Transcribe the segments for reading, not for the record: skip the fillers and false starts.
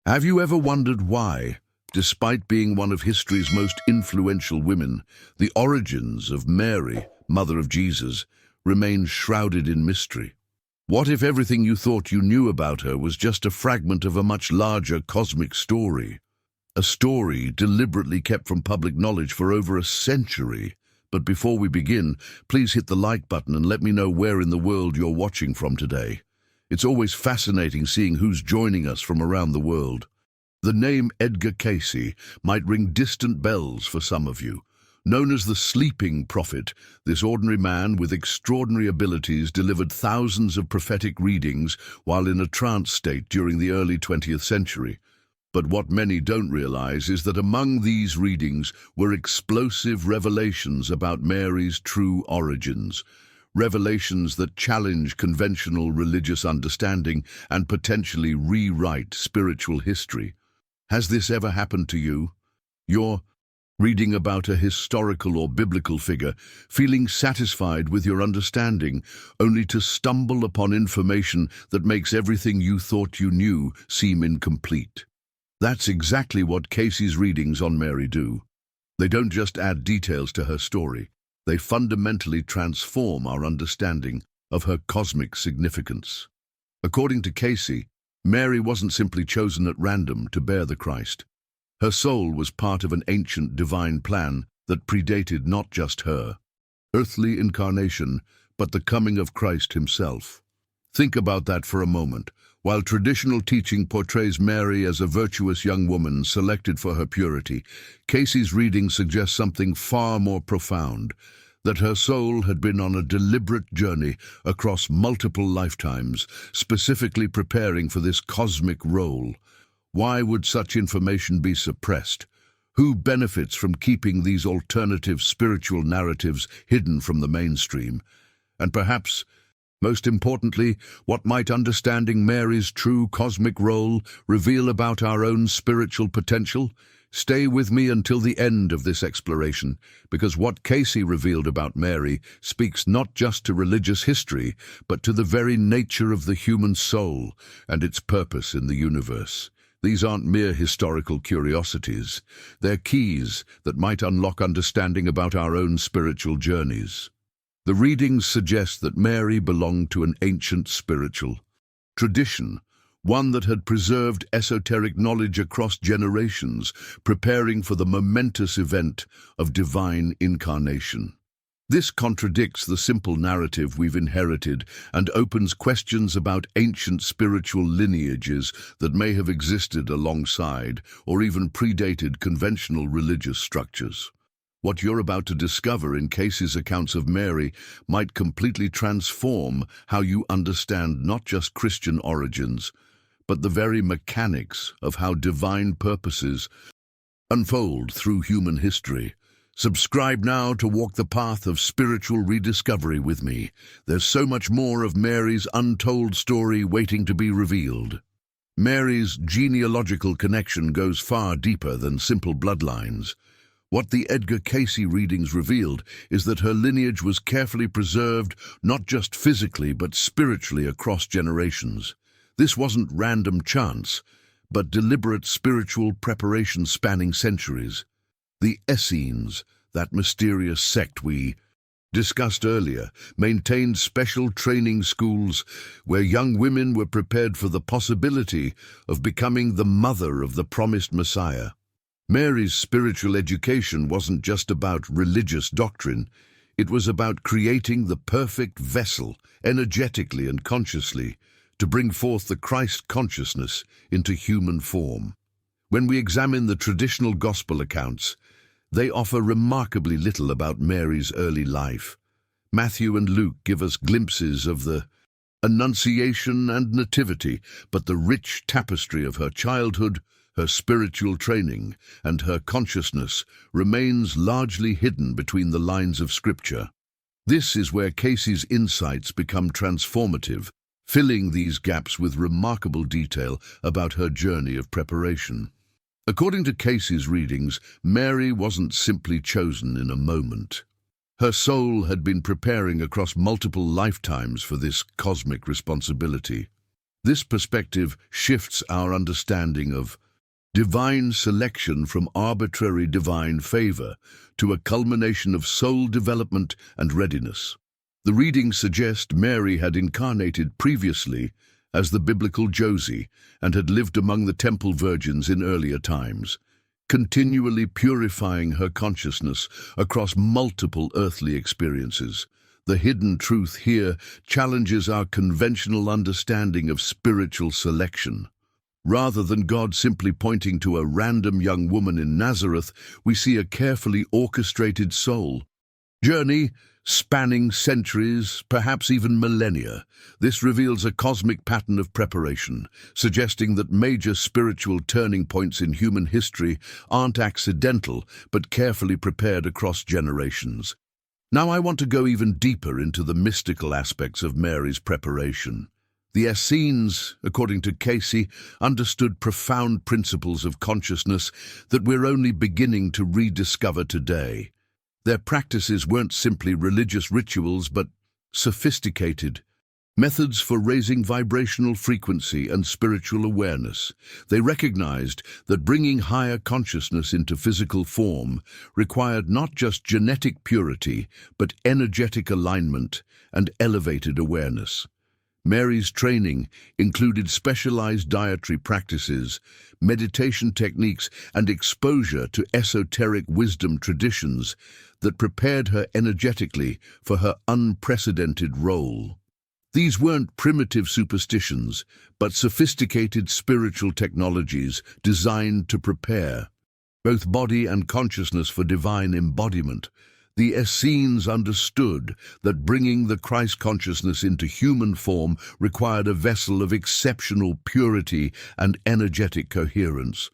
Have you ever wondered why, despite being one of history's most influential women, the origins of Mary, Mother of Jesus, remain shrouded in mystery? What if everything you thought you knew about her was just a fragment of a much larger cosmic story? A story deliberately kept from public knowledge for over a century. But before we begin, please hit the like button and let me know where in the world you're watching from today. It's always fascinating seeing who's joining us from around the world. The name Edgar Cayce might ring distant bells for some of you. Known as the sleeping prophet, this ordinary man with extraordinary abilities delivered thousands of prophetic readings while in a trance state during the early 20th century. But what many don't realize is that among these readings were explosive revelations about Mary's true origins. Revelations that challenge conventional religious understanding and potentially rewrite spiritual history. Has this ever happened to you? You're reading about a historical or biblical figure, feeling satisfied with your understanding, only to stumble upon information that makes everything you thought you knew seem incomplete. That's exactly what Cayce's readings on Mary do. They don't just add details to her story. They fundamentally transform our understanding of her cosmic significance. According to Cayce, Mary wasn't simply chosen at random to bear the Christ. Her soul was part of an ancient divine plan that predated not just her earthly incarnation, but the coming of Christ himself. Think about that for a moment. While traditional teaching portrays Mary as a virtuous young woman selected for her purity, Cayce's reading suggests something far more profound, that her soul had been on a deliberate journey across multiple lifetimes, specifically preparing for this cosmic role. Why would such information be suppressed? Who benefits from keeping these alternative spiritual narratives hidden from the mainstream? And perhaps, most importantly, what might understanding Mary's true cosmic role reveal about our own spiritual potential? Stay with me until the end of this exploration, because what Cayce revealed about Mary speaks not just to religious history, but to the very nature of the human soul and its purpose in the universe. These aren't mere historical curiosities. They're keys that might unlock understanding about our own spiritual journeys. The readings suggest that Mary belonged to an ancient spiritual tradition, one that had preserved esoteric knowledge across generations, preparing for the momentous event of divine incarnation. This contradicts the simple narrative we've inherited and opens questions about ancient spiritual lineages that may have existed alongside or even predated conventional religious structures. What you're about to discover in Cayce's accounts of Mary might completely transform how you understand not just Christian origins, but the very mechanics of how divine purposes unfold through human history. Subscribe now to walk the path of spiritual rediscovery with me. There's so much more of Mary's untold story waiting to be revealed. Mary's genealogical connection goes far deeper than simple bloodlines. What the Edgar Cayce readings revealed is that her lineage was carefully preserved not just physically but spiritually across generations. This wasn't random chance, but deliberate spiritual preparation spanning centuries. The Essenes, that mysterious sect we discussed earlier, maintained special training schools where young women were prepared for the possibility of becoming the mother of the promised Messiah. Mary's spiritual education wasn't just about religious doctrine, it was about creating the perfect vessel, energetically and consciously, to bring forth the Christ consciousness into human form. When we examine the traditional gospel accounts, they offer remarkably little about Mary's early life. Matthew and Luke give us glimpses of the Annunciation and Nativity, but the rich tapestry of her childhood, her spiritual training, and her consciousness remains largely hidden between the lines of Scripture. This is where Cayce's insights become transformative, filling these gaps with remarkable detail about her journey of preparation. According to Cayce's readings, Mary wasn't simply chosen in a moment. Her soul had been preparing across multiple lifetimes for this cosmic responsibility. This perspective shifts our understanding of divine selection from arbitrary divine favor to a culmination of soul development and readiness. The readings suggest Mary had incarnated previously as the biblical Josie and had lived among the temple virgins in earlier times, continually purifying her consciousness across multiple earthly experiences. The hidden truth here challenges our conventional understanding of spiritual selection. Rather than God simply pointing to a random young woman in Nazareth, we see a carefully orchestrated soul journey spanning centuries, perhaps even millennia. This reveals a cosmic pattern of preparation, suggesting that major spiritual turning points in human history aren't accidental, but carefully prepared across generations. Now I want to go even deeper into the mystical aspects of Mary's preparation. The Essenes, according to Cayce, understood profound principles of consciousness that we're only beginning to rediscover today. Their practices weren't simply religious rituals, but sophisticated methods for raising vibrational frequency and spiritual awareness. They recognized that bringing higher consciousness into physical form required not just genetic purity, but energetic alignment and elevated awareness. Mary's training included specialized dietary practices, meditation techniques, and exposure to esoteric wisdom traditions that prepared her energetically for her unprecedented role. These weren't primitive superstitions, but sophisticated spiritual technologies designed to prepare both body and consciousness for divine embodiment. The Essenes understood that bringing the Christ consciousness into human form required a vessel of exceptional purity and energetic coherence.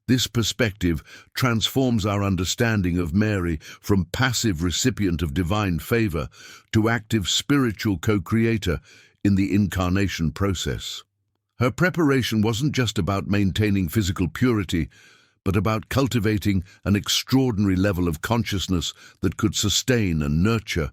This perspective transforms our understanding of Mary from passive recipient of divine favor to active spiritual co-creator in the incarnation process. Her preparation wasn't just about maintaining physical purity, but about cultivating an extraordinary level of consciousness that could sustain and nurture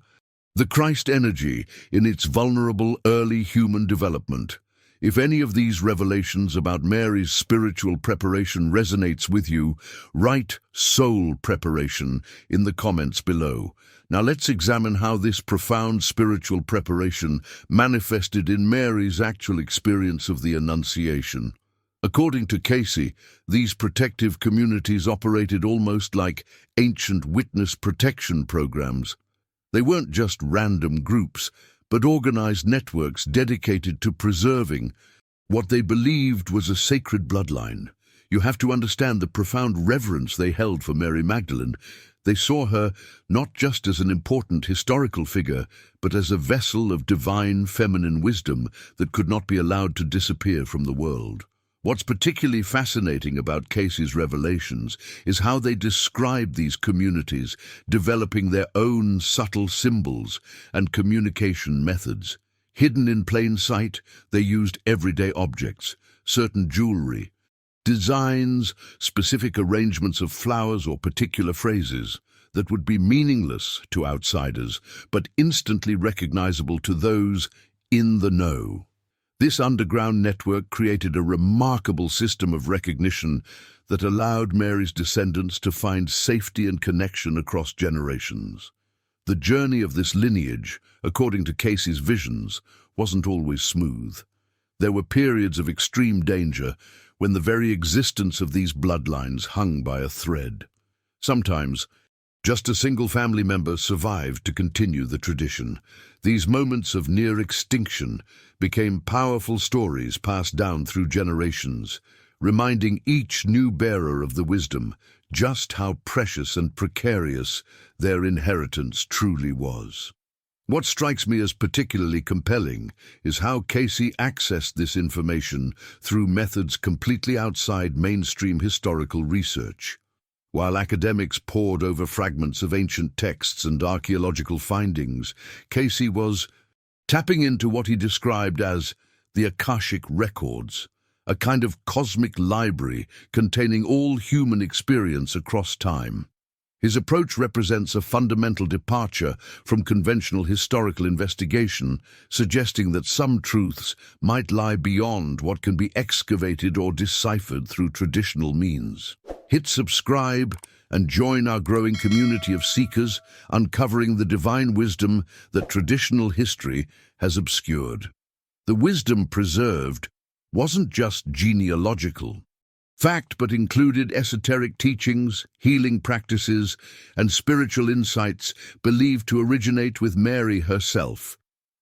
the Christ energy in its vulnerable early human development. If any of these revelations about Mary's spiritual preparation resonates with you, write soul preparation in the comments below. Now let's examine how this profound spiritual preparation manifested in Mary's actual experience of the Annunciation. According to Cayce, these protective communities operated almost like ancient witness protection programs. They weren't just random groups, but organized networks dedicated to preserving what they believed was a sacred bloodline. You have to understand the profound reverence they held for Mary Magdalene. They saw her not just as an important historical figure, but as a vessel of divine feminine wisdom that could not be allowed to disappear from the world. What's particularly fascinating about Cayce's revelations is how they describe these communities, developing their own subtle symbols and communication methods. Hidden in plain sight, they used everyday objects, certain jewelry, designs, specific arrangements of flowers or particular phrases that would be meaningless to outsiders, but instantly recognizable to those in the know. This underground network created a remarkable system of recognition that allowed Mary's descendants to find safety and connection across generations. The journey of this lineage, according to Cayce's visions, wasn't always smooth. There were periods of extreme danger when the very existence of these bloodlines hung by a thread. Sometimes, just a single family member survived to continue the tradition. These moments of near extinction became powerful stories passed down through generations, reminding each new bearer of the wisdom just how precious and precarious their inheritance truly was. What strikes me as particularly compelling is how Cayce accessed this information through methods completely outside mainstream historical research. While academics pored over fragments of ancient texts and archaeological findings, Cayce was tapping into what he described as the Akashic records, a kind of cosmic library containing all human experience across time. His approach represents a fundamental departure from conventional historical investigation, suggesting that some truths might lie beyond what can be excavated or deciphered through traditional means. Hit subscribe and join our growing community of seekers, uncovering the divine wisdom that traditional history has obscured. The wisdom preserved wasn't just genealogical fact, but included esoteric teachings, healing practices, and spiritual insights believed to originate with Mary herself.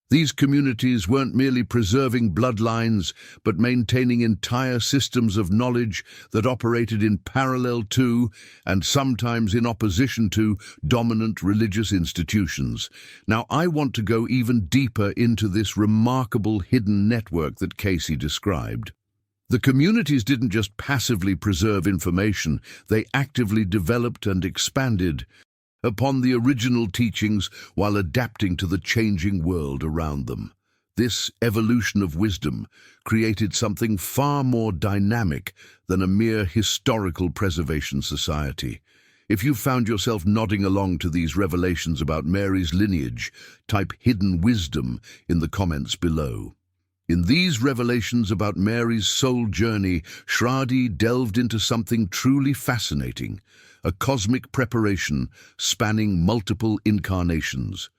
These communities weren't merely preserving bloodlines, but maintaining entire systems of knowledge that operated in parallel to, and sometimes in opposition to, dominant religious institutions. Now, I want to go even deeper into this remarkable hidden network that Cayce described. The communities didn't just passively preserve information, they actively developed and expanded upon the original teachings while adapting to the changing world around them. This evolution of wisdom created something far more dynamic than a mere historical preservation society. If you found yourself nodding along to these revelations about Mary's lineage, type hidden wisdom in the comments below. In these revelations about Mary's soul journey, Shrouded delved into something truly fascinating, a cosmic preparation spanning multiple incarnations.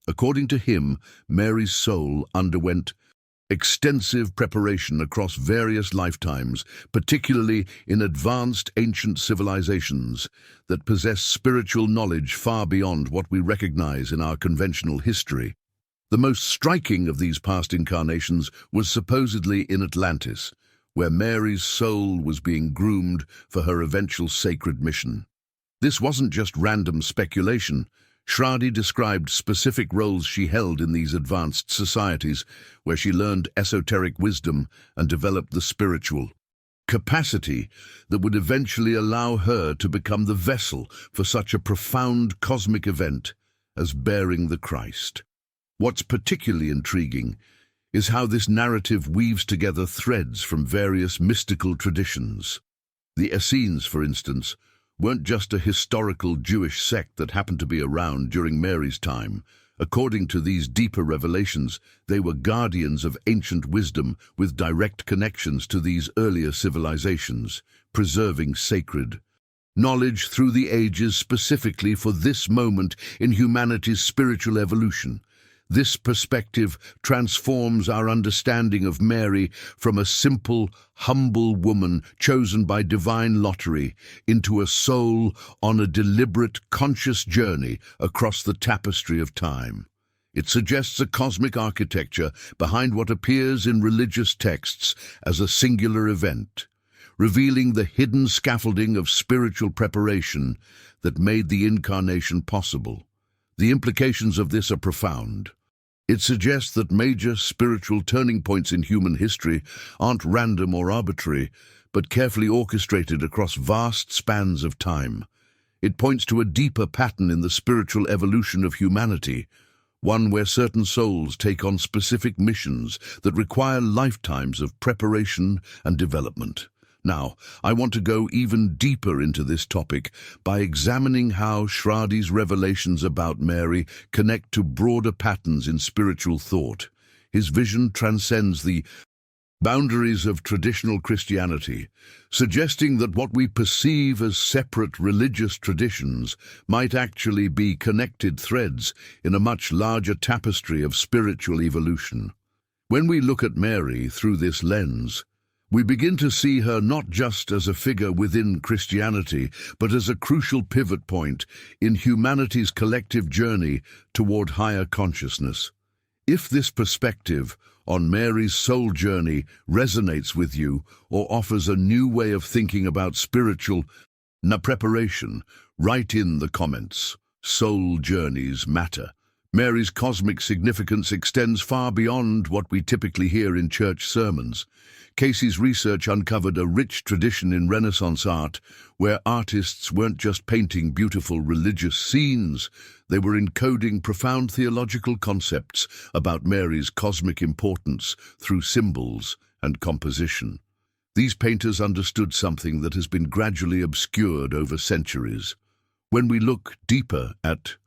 According to him, Mary's soul underwent extensive preparation across various lifetimes, particularly in advanced ancient civilizations that possess spiritual knowledge far beyond what we recognize in our conventional history. The most striking of these past incarnations was supposedly in Atlantis, where Mary's soul was being groomed for her eventual sacred mission. This wasn't just random speculation. Shrouded described specific roles she held in these advanced societies, where she learned esoteric wisdom and developed the spiritual capacity that would eventually allow her to become the vessel for such a profound cosmic event as bearing the Christ. What's particularly intriguing is how this narrative weaves together threads from various mystical traditions. The Essenes, for instance, weren't just a historical Jewish sect that happened to be around during Mary's time. According to these deeper revelations, they were guardians of ancient wisdom with direct connections to these earlier civilizations, preserving sacred knowledge through the ages specifically for this moment in humanity's spiritual evolution. This perspective transforms our understanding of Mary from a simple, humble woman chosen by divine lottery into a soul on a deliberate, conscious journey across the tapestry of time. It suggests a cosmic architecture behind what appears in religious texts as a singular event, revealing the hidden scaffolding of spiritual preparation that made the incarnation possible. The implications of this are profound. It suggests that major spiritual turning points in human history aren't random or arbitrary, but carefully orchestrated across vast spans of time. It points to a deeper pattern in the spiritual evolution of humanity, one where certain souls take on specific missions that require lifetimes of preparation and development. Now, I want to go even deeper into this topic by examining how Shrouded's revelations about Mary connect to broader patterns in spiritual thought. His vision transcends the boundaries of traditional Christianity, suggesting that what we perceive as separate religious traditions might actually be connected threads in a much larger tapestry of spiritual evolution. When we look at Mary through this lens, we begin to see her not just as a figure within Christianity, but as a crucial pivot point in humanity's collective journey toward higher consciousness. If this perspective on Mary's soul journey resonates with you or offers a new way of thinking about spiritual preparation, write in the comments. Soul journeys matter. Mary's cosmic significance extends far beyond what we typically hear in church sermons. Cayce's research uncovered a rich tradition in Renaissance art, where artists weren't just painting beautiful religious scenes, they were encoding profound theological concepts about Mary's cosmic importance through symbols and composition. These painters understood something that has been gradually obscured over centuries. When we look deeper at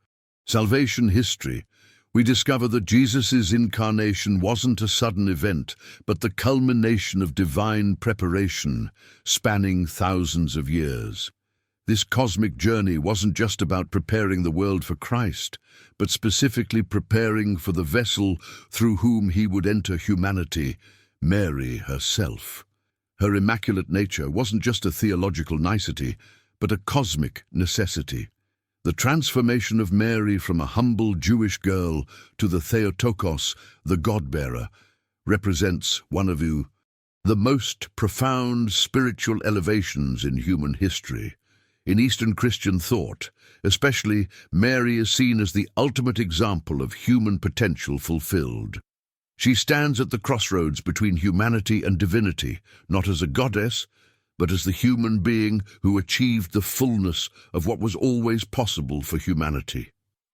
salvation history, we discover that Jesus' incarnation wasn't a sudden event, but the culmination of divine preparation spanning thousands of years. This cosmic journey wasn't just about preparing the world for Christ, but specifically preparing for the vessel through whom he would enter humanity, Mary herself. Her immaculate nature wasn't just a theological nicety, but a cosmic necessity. The transformation of Mary from a humble Jewish girl to the Theotokos, the God-bearer, represents one of the most profound spiritual elevations in human history. In Eastern Christian thought, especially, Mary is seen as the ultimate example of human potential fulfilled. She stands at the crossroads between humanity and divinity, not as a goddess, but as the human being who achieved the fullness of what was always possible for humanity.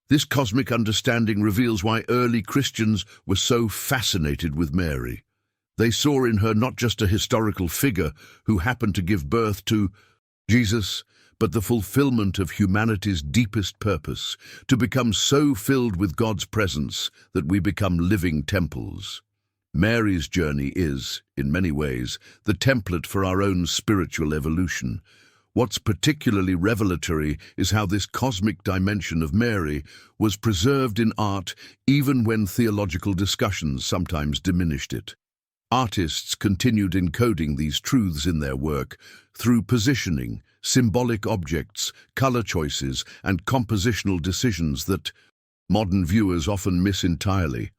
This cosmic understanding reveals why early Christians were so fascinated with Mary. They saw in her not just a historical figure who happened to give birth to Jesus, but the fulfillment of humanity's deepest purpose, to become so filled with God's presence that we become living temples. Mary's journey is, in many ways, the template for our own spiritual evolution. What's particularly revelatory is how this cosmic dimension of Mary was preserved in art even when theological discussions sometimes diminished it. Artists continued encoding these truths in their work through positioning, symbolic objects, color choices, and compositional decisions that modern viewers often miss entirely.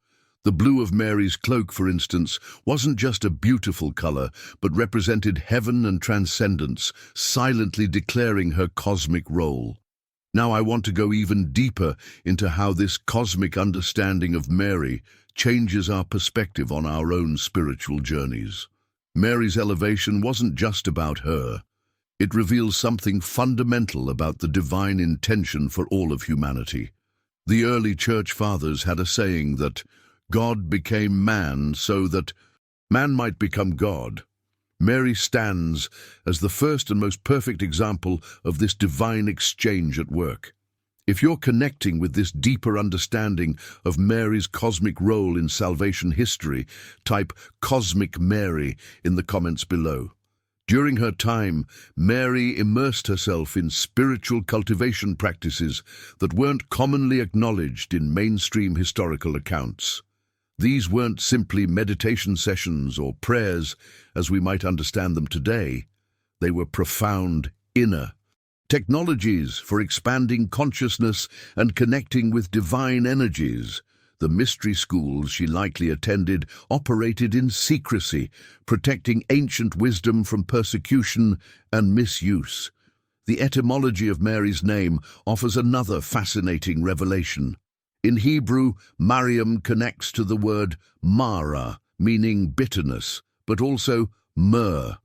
The blue of Mary's cloak, for instance, wasn't just a beautiful color, but represented heaven and transcendence, silently declaring her cosmic role. Now I want to go even deeper into how this cosmic understanding of Mary changes our perspective on our own spiritual journeys. Mary's elevation wasn't just about her. It reveals something fundamental about the divine intention for all of humanity. The early church fathers had a saying that God became man so that man might become God. Mary stands as the first and most perfect example of this divine exchange at work. If you're connecting with this deeper understanding of Mary's cosmic role in salvation history, type Cosmic Mary in the comments below. During her time, Mary immersed herself in spiritual cultivation practices that weren't commonly acknowledged in mainstream historical accounts. These weren't simply meditation sessions or prayers as we might understand them today. They were profound inner technologies for expanding consciousness and connecting with divine energies. The mystery schools she likely attended operated in secrecy, protecting ancient wisdom from persecution and misuse. The etymology of Mary's name offers another fascinating revelation. In Hebrew, Mariam connects to the word Mara, meaning bitterness, but also myrrh,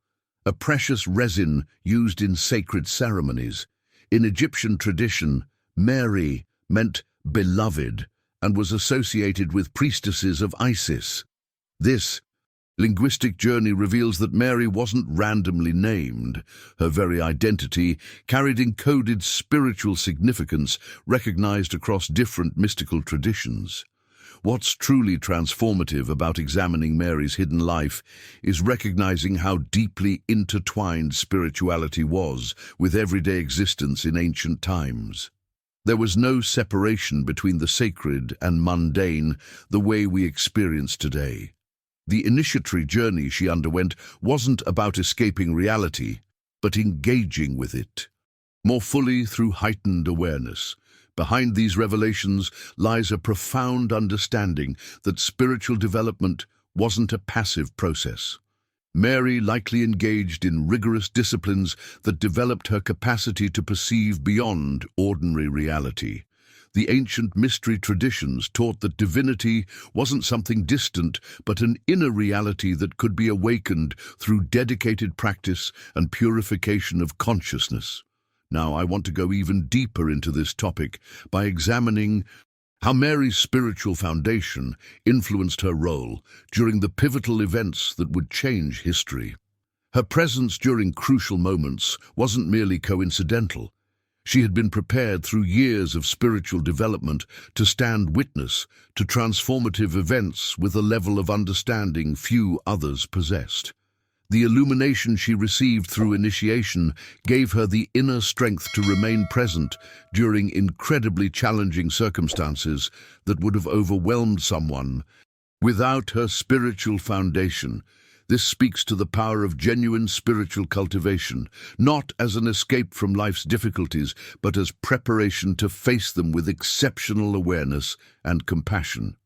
a precious resin used in sacred ceremonies. In Egyptian tradition, Mary meant beloved and was associated with priestesses of Isis. This linguistic journey reveals that Mary wasn't randomly named. Her very identity carried encoded spiritual significance recognized across different mystical traditions. What's truly transformative about examining Mary's hidden life is recognizing how deeply intertwined spirituality was with everyday existence in ancient times. There was no separation between the sacred and mundane the way we experience today. The initiatory journey she underwent wasn't about escaping reality, but engaging with it, more fully through heightened awareness. Behind these revelations lies a profound understanding that spiritual development wasn't a passive process. Mary likely engaged in rigorous disciplines that developed her capacity to perceive beyond ordinary reality. The ancient mystery traditions taught that divinity wasn't something distant, but an inner reality that could be awakened through dedicated practice and purification of consciousness. Now, I want to go even deeper into this topic by examining how Mary's spiritual foundation influenced her role during the pivotal events that would change history. Her presence during crucial moments wasn't merely coincidental. She had been prepared through years of spiritual development to stand witness to transformative events with a level of understanding few others possessed. The illumination she received through initiation gave her the inner strength to remain present during incredibly challenging circumstances that would have overwhelmed someone. Without her spiritual foundation, this speaks to the power of genuine spiritual cultivation, not as an escape from life's difficulties, but as preparation to face them with exceptional awareness and compassion.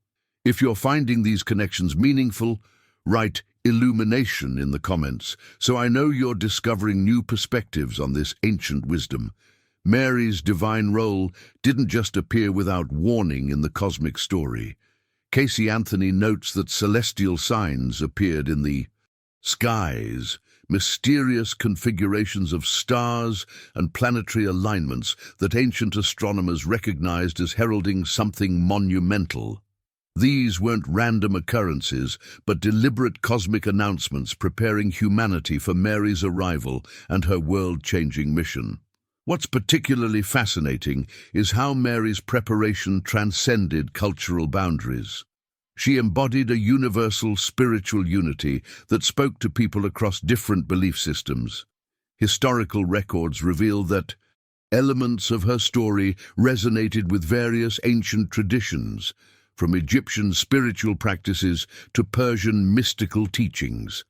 If you're finding these connections meaningful, write illumination in the comments, so I know you're discovering new perspectives on this ancient wisdom. Mary's divine role didn't just appear without warning in the cosmic story. Cayce Anthony notes that celestial signs appeared in the skies, mysterious configurations of stars and planetary alignments that ancient astronomers recognized as heralding something monumental. These weren't random occurrences, but deliberate cosmic announcements preparing humanity for Mary's arrival and her world-changing mission. What's particularly fascinating is how Mary's preparation transcended cultural boundaries. She embodied a universal spiritual unity that spoke to people across different belief systems. Historical records reveal that elements of her story resonated with various ancient traditions, from Egyptian spiritual practices to Persian mystical teachings.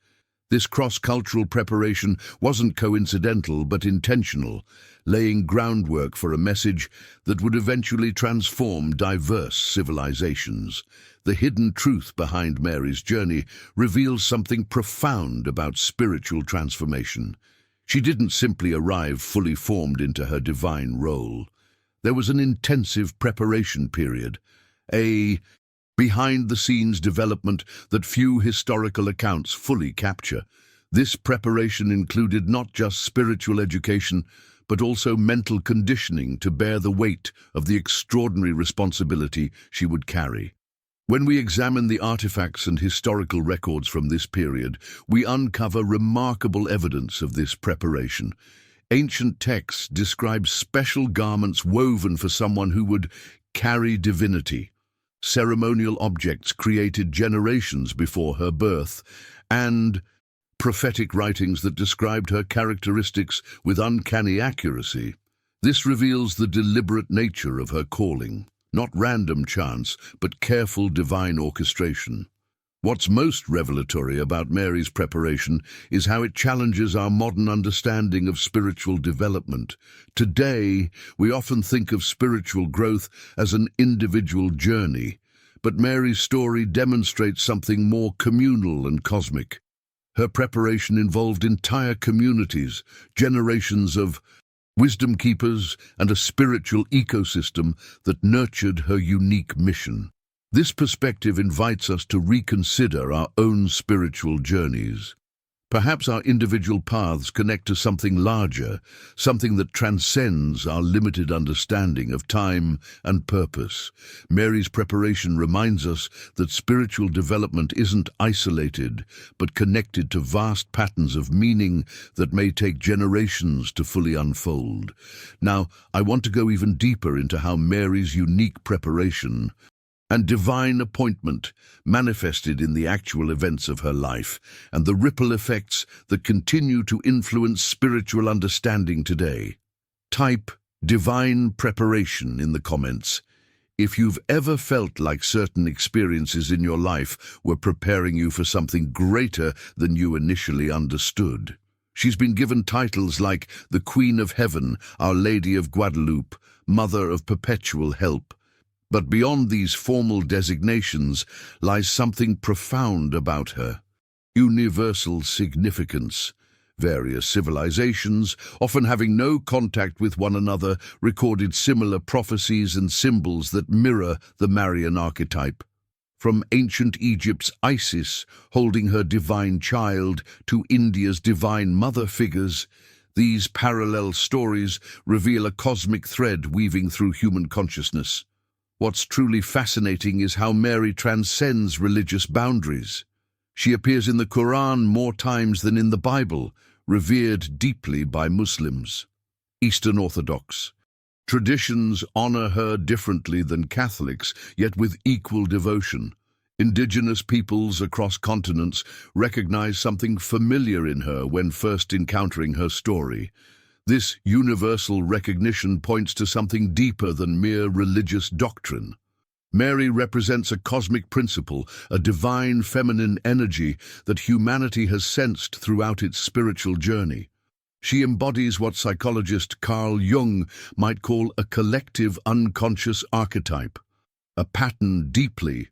This cross-cultural preparation wasn't coincidental but intentional, laying groundwork for a message that would eventually transform diverse civilizations. The hidden truth behind Mary's journey reveals something profound about spiritual transformation. She didn't simply arrive fully formed into her divine role. There was an intensive preparation period, a behind-the-scenes development that few historical accounts fully capture. This preparation included not just spiritual education, but also mental conditioning to bear the weight of the extraordinary responsibility she would carry. When we examine the artifacts and historical records from this period, we uncover remarkable evidence of this preparation. Ancient texts describe special garments woven for someone who would carry divinity, ceremonial objects created generations before her birth, and prophetic writings that described her characteristics with uncanny accuracy. This reveals the deliberate nature of her calling, not random chance, but careful divine orchestration. What's most revelatory about Mary's preparation is how it challenges our modern understanding of spiritual development. Today, we often think of spiritual growth as an individual journey, but Mary's story demonstrates something more communal and cosmic. Her preparation involved entire communities, generations of wisdom keepers, and a spiritual ecosystem that nurtured her unique mission. This perspective invites us to reconsider our own spiritual journeys. Perhaps our individual paths connect to something larger, something that transcends our limited understanding of time and purpose. Mary's preparation reminds us that spiritual development isn't isolated, but connected to vast patterns of meaning that may take generations to fully unfold. Now, I want to go even deeper into how Mary's unique preparation and divine appointment manifested in the actual events of her life, and the ripple effects that continue to influence spiritual understanding today. Type divine preparation in the comments if you've ever felt like certain experiences in your life were preparing you for something greater than you initially understood. She's been given titles like the Queen of Heaven, Our Lady of Guadalupe, Mother of Perpetual Help. But beyond these formal designations lies something profound about her. Universal significance. Various civilizations, often having no contact with one another, recorded similar prophecies and symbols that mirror the Marian archetype. From ancient Egypt's Isis holding her divine child to India's divine mother figures, these parallel stories reveal a cosmic thread weaving through human consciousness. What's truly fascinating is how Mary transcends religious boundaries. She appears in the Quran more times than in the Bible, revered deeply by Muslims, Eastern Orthodox, Traditions honor her differently than Catholics, yet with equal devotion. Indigenous peoples across continents recognize something familiar in her when first encountering her story. This universal recognition points to something deeper than mere religious doctrine. Mary represents a cosmic principle, a divine feminine energy that humanity has sensed throughout its spiritual journey. She embodies what psychologist Carl Jung might call a collective unconscious archetype, a pattern deeply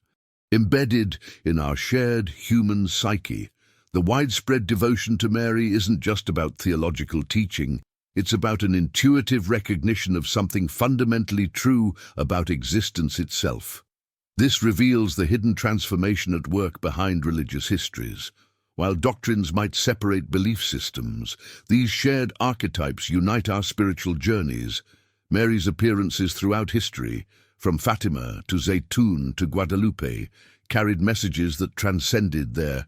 embedded in our shared human psyche. The widespread devotion to Mary isn't just about theological teaching, it's about an intuitive recognition of something fundamentally true about existence itself. This reveals the hidden transformation at work behind religious histories. While doctrines might separate belief systems, these shared archetypes unite our spiritual journeys. Mary's appearances throughout history, from Fatima to Zaytun to Guadalupe, carried messages that transcended their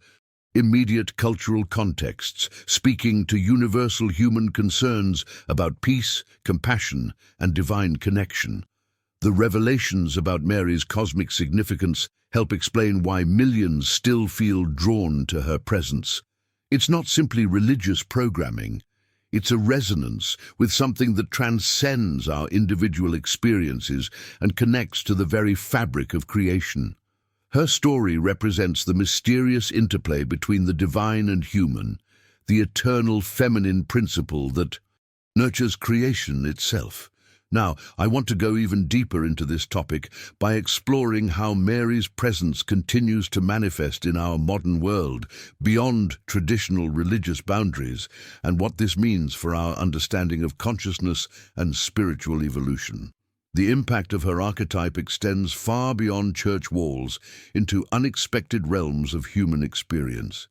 immediate cultural contexts, speaking to universal human concerns about peace, compassion, and divine connection. The revelations about Mary's cosmic significance help explain why millions still feel drawn to her presence. It's not simply religious programming. It's a resonance with something that transcends our individual experiences and connects to the very fabric of creation. Her story represents the mysterious interplay between the divine and human, the eternal feminine principle that nurtures creation itself. Now, I want to go even deeper into this topic by exploring how Mary's presence continues to manifest in our modern world, beyond traditional religious boundaries, and what this means for our understanding of consciousness and spiritual evolution. The impact of her archetype extends far beyond church walls into unexpected realms of human experience.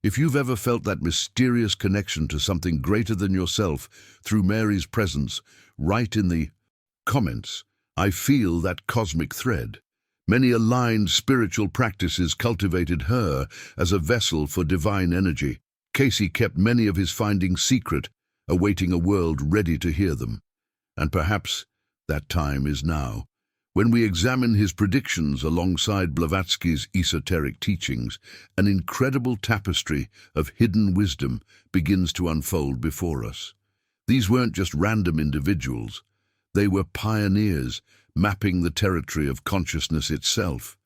If you've ever felt that mysterious connection to something greater than yourself through Mary's presence, write in the comments, "I feel that cosmic thread." Many aligned spiritual practices cultivated her as a vessel for divine energy. Cayce kept many of his findings secret, awaiting a world ready to hear them. And perhaps that time is now. When we examine his predictions alongside Blavatsky's esoteric teachings, an incredible tapestry of hidden wisdom begins to unfold before us. These weren't just random individuals. They were pioneers, mapping the territory of consciousness itself.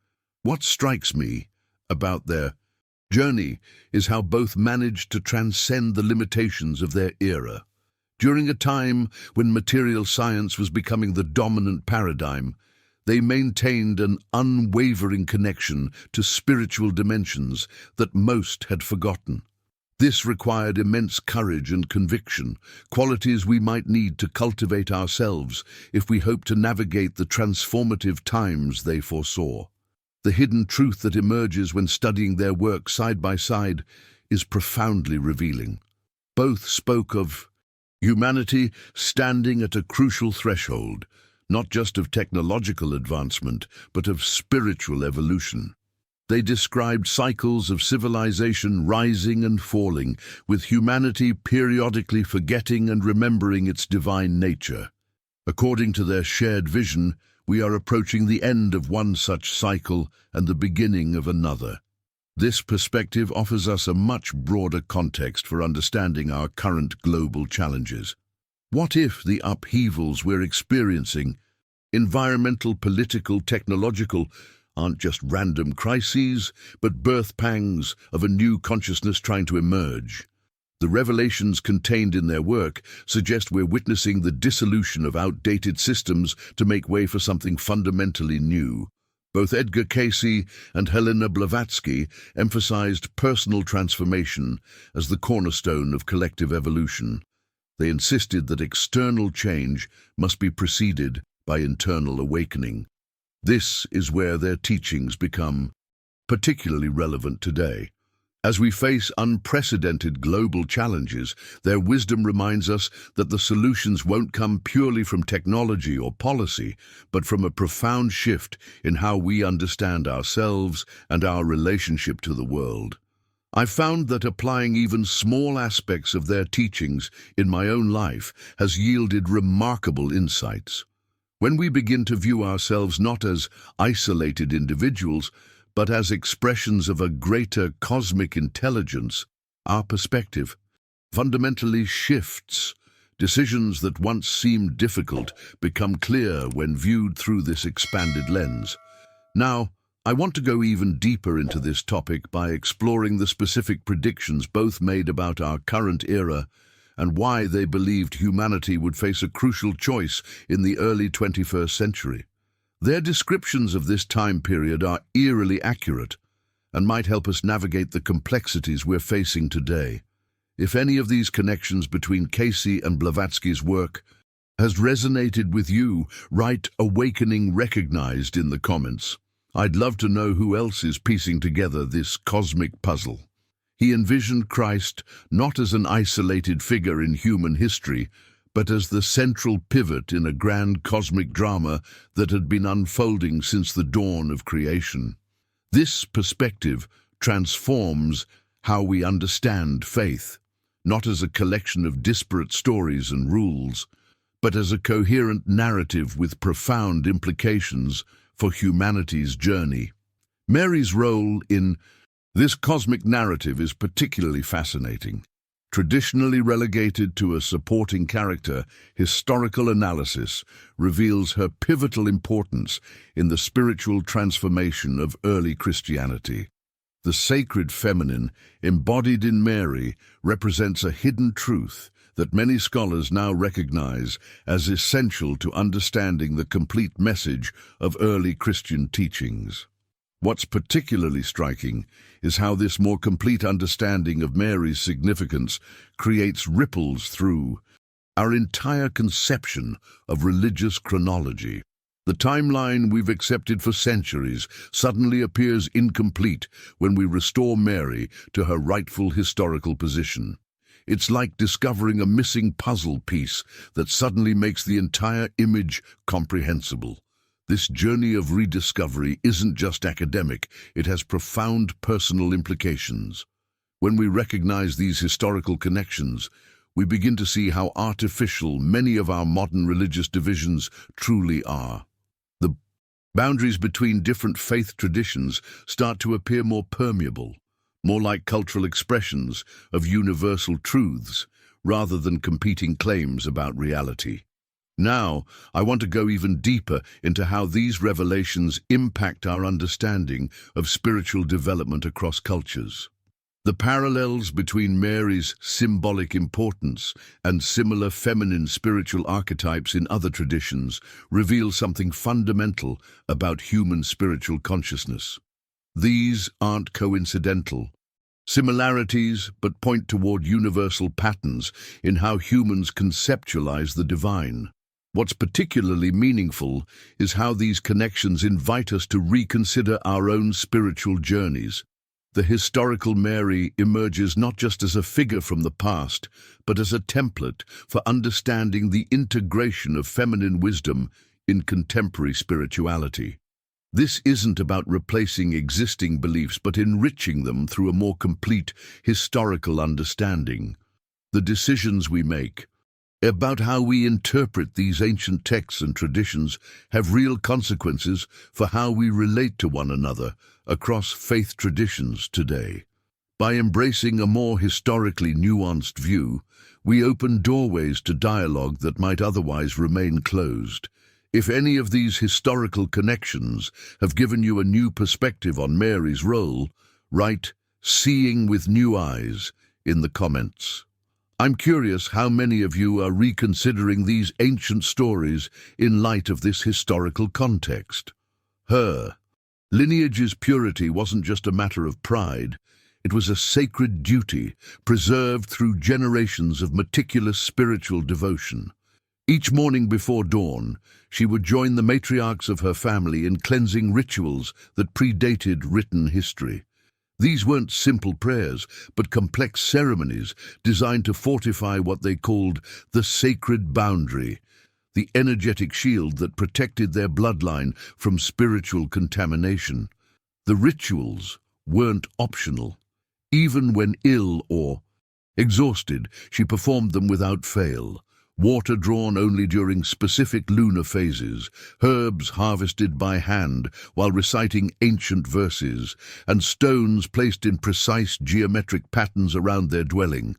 What strikes me about their journey is how both managed to transcend the limitations of their era. During a time when material science was becoming the dominant paradigm, they maintained an unwavering connection to spiritual dimensions that most had forgotten. This required immense courage and conviction, qualities we might need to cultivate ourselves if we hope to navigate the transformative times they foresaw. The hidden truth that emerges when studying their work side by side is profoundly revealing. Both spoke of humanity standing at a crucial threshold, not just of technological advancement, but of spiritual evolution. They described cycles of civilization rising and falling, with humanity periodically forgetting and remembering its divine nature. According to their shared vision, we are approaching the end of one such cycle and the beginning of another. This perspective offers us a much broader context for understanding our current global challenges. What if the upheavals we're experiencing, environmental, political, technological, aren't just random crises, but birth pangs of a new consciousness trying to emerge? The revelations contained in their work suggest we're witnessing the dissolution of outdated systems to make way for something fundamentally new. Both Edgar Cayce and Helena Blavatsky emphasized personal transformation as the cornerstone of collective evolution. They insisted that external change must be preceded by internal awakening. This is where their teachings become particularly relevant today. As we face unprecedented global challenges, their wisdom reminds us that the solutions won't come purely from technology or policy, but from a profound shift in how we understand ourselves and our relationship to the world. I found that applying even small aspects of their teachings in my own life has yielded remarkable insights. When we begin to view ourselves not as isolated individuals, but as expressions of a greater cosmic intelligence, our perspective fundamentally shifts. Decisions that once seemed difficult become clear when viewed through this expanded lens. Now, I want to go even deeper into this topic by exploring the specific predictions both made about our current era and why they believed humanity would face a crucial choice in the early 21st century. Their descriptions of this time period are eerily accurate and might help us navigate the complexities we're facing today. If any of these connections between Cayce and Blavatsky's work has resonated with you, write "Awakening Recognized" in the comments. I'd love to know who else is piecing together this cosmic puzzle. He envisioned Christ not as an isolated figure in human history, but as the central pivot in a grand cosmic drama that had been unfolding since the dawn of creation. This perspective transforms how we understand faith, not as a collection of disparate stories and rules, but as a coherent narrative with profound implications for humanity's journey. Mary's role in this cosmic narrative is particularly fascinating. Traditionally relegated to a supporting character, historical analysis reveals her pivotal importance in the spiritual transformation of early Christianity. The sacred feminine, embodied in Mary, represents a hidden truth that many scholars now recognize as essential to understanding the complete message of early Christian teachings. What's particularly striking is how this more complete understanding of Mary's significance creates ripples through our entire conception of religious chronology. The timeline we've accepted for centuries suddenly appears incomplete when we restore Mary to her rightful historical position. It's like discovering a missing puzzle piece that suddenly makes the entire image comprehensible. This journey of rediscovery isn't just academic, it has profound personal implications. When we recognize these historical connections, we begin to see how artificial many of our modern religious divisions truly are. The boundaries between different faith traditions start to appear more permeable, more like cultural expressions of universal truths rather than competing claims about reality. Now, I want to go even deeper into how these revelations impact our understanding of spiritual development across cultures. The parallels between Mary's symbolic importance and similar feminine spiritual archetypes in other traditions reveal something fundamental about human spiritual consciousness. These aren't coincidental similarities, but point toward universal patterns in how humans conceptualize the divine. What's particularly meaningful is how these connections invite us to reconsider our own spiritual journeys. The historical Mary emerges not just as a figure from the past, but as a template for understanding the integration of feminine wisdom in contemporary spirituality. This isn't about replacing existing beliefs, but enriching them through a more complete historical understanding. The decisions we make about how we interpret these ancient texts and traditions have real consequences for how we relate to one another across faith traditions today. By embracing a more historically nuanced view, we open doorways to dialogue that might otherwise remain closed. If any of these historical connections have given you a new perspective on Mary's role, write "Seeing with New Eyes" in the comments. I'm curious how many of you are reconsidering these ancient stories in light of this historical context. Her lineage's purity wasn't just a matter of pride, it was a sacred duty preserved through generations of meticulous spiritual devotion. Each morning before dawn, she would join the matriarchs of her family in cleansing rituals that predated written history. These weren't simple prayers, but complex ceremonies designed to fortify what they called the sacred boundary, the energetic shield that protected their bloodline from spiritual contamination. The rituals weren't optional. Even when ill or exhausted, she performed them without fail. Water drawn only during specific lunar phases, herbs harvested by hand while reciting ancient verses, and stones placed in precise geometric patterns around their dwelling.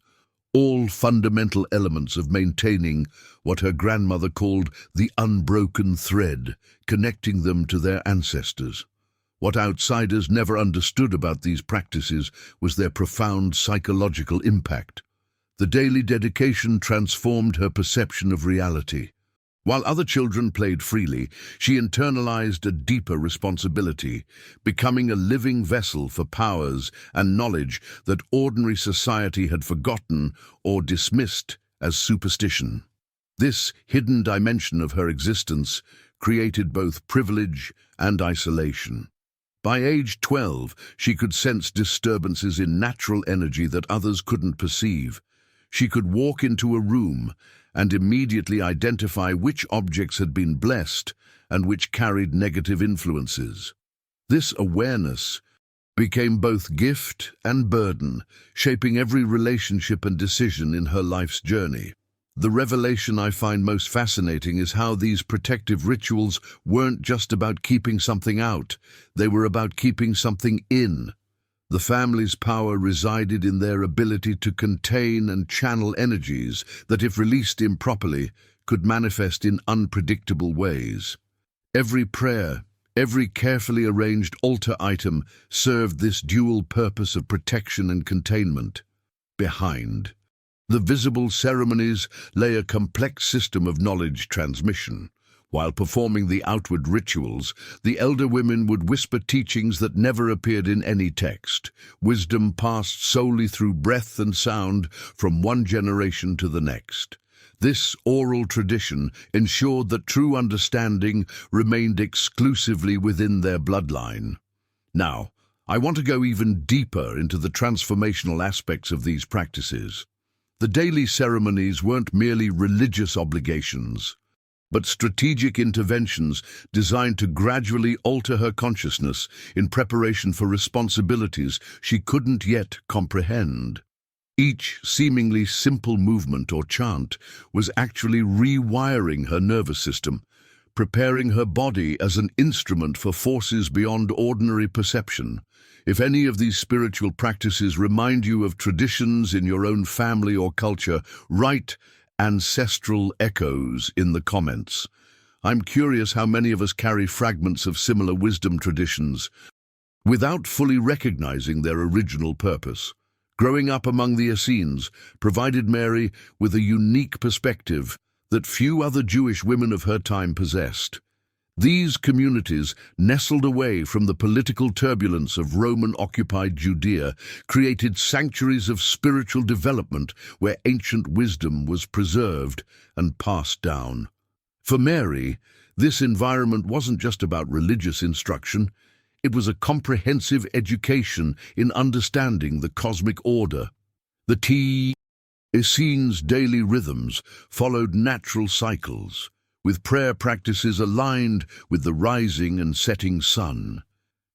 All fundamental elements of maintaining what her grandmother called the unbroken thread, connecting them to their ancestors. What outsiders never understood about these practices was their profound psychological impact. The daily dedication transformed her perception of reality. While other children played freely, she internalized a deeper responsibility, becoming a living vessel for powers and knowledge that ordinary society had forgotten or dismissed as superstition. This hidden dimension of her existence created both privilege and isolation. By age 12, she could sense disturbances in natural energy that others couldn't perceive. She could walk into a room and immediately identify which objects had been blessed and which carried negative influences. This awareness became both gift and burden, shaping every relationship and decision in her life's journey. The revelation I find most fascinating is how these protective rituals weren't just about keeping something out, they were about keeping something in. The family's power resided in their ability to contain and channel energies that, if released improperly, could manifest in unpredictable ways. Every prayer, every carefully arranged altar item served this dual purpose of protection and containment. Behind the visible ceremonies lay a complex system of knowledge transmission. While performing the outward rituals, the elder women would whisper teachings that never appeared in any text, wisdom passed solely through breath and sound from one generation to the next. This oral tradition ensured that true understanding remained exclusively within their bloodline. Now, I want to go even deeper into the transformational aspects of these practices. The daily ceremonies weren't merely religious obligations, but strategic interventions designed to gradually alter her consciousness in preparation for responsibilities she couldn't yet comprehend. Each seemingly simple movement or chant was actually rewiring her nervous system, preparing her body as an instrument for forces beyond ordinary perception. If any of these spiritual practices remind you of traditions in your own family or culture, write ancestral echoes in the comments. I'm curious how many of us carry fragments of similar wisdom traditions without fully recognizing their original purpose. Growing up among the Essenes provided Mary with a unique perspective that few other Jewish women of her time possessed. These communities, nestled away from the political turbulence of Roman-occupied Judea, created sanctuaries of spiritual development where ancient wisdom was preserved and passed down. For Mary, this environment wasn't just about religious instruction, it was a comprehensive education in understanding the cosmic order. The Essenes' daily rhythms followed natural cycles, with prayer practices aligned with the rising and setting sun.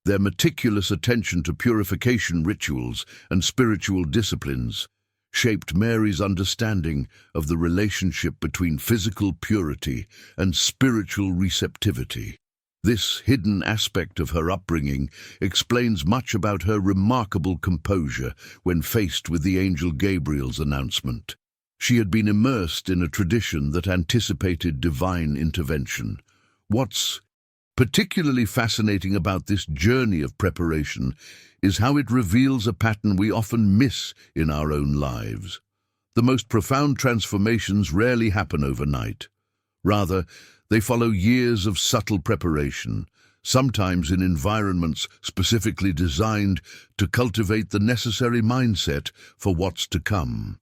Their meticulous attention to purification rituals and spiritual disciplines shaped Mary's understanding of the relationship between physical purity and spiritual receptivity. This hidden aspect of her upbringing explains much about her remarkable composure when faced with the angel Gabriel's announcement. She had been immersed in a tradition that anticipated divine intervention. What's particularly fascinating about this journey of preparation is how it reveals a pattern we often miss in our own lives. The most profound transformations rarely happen overnight. Rather, they follow years of subtle preparation, sometimes in environments specifically designed to cultivate the necessary mindset for what's to come.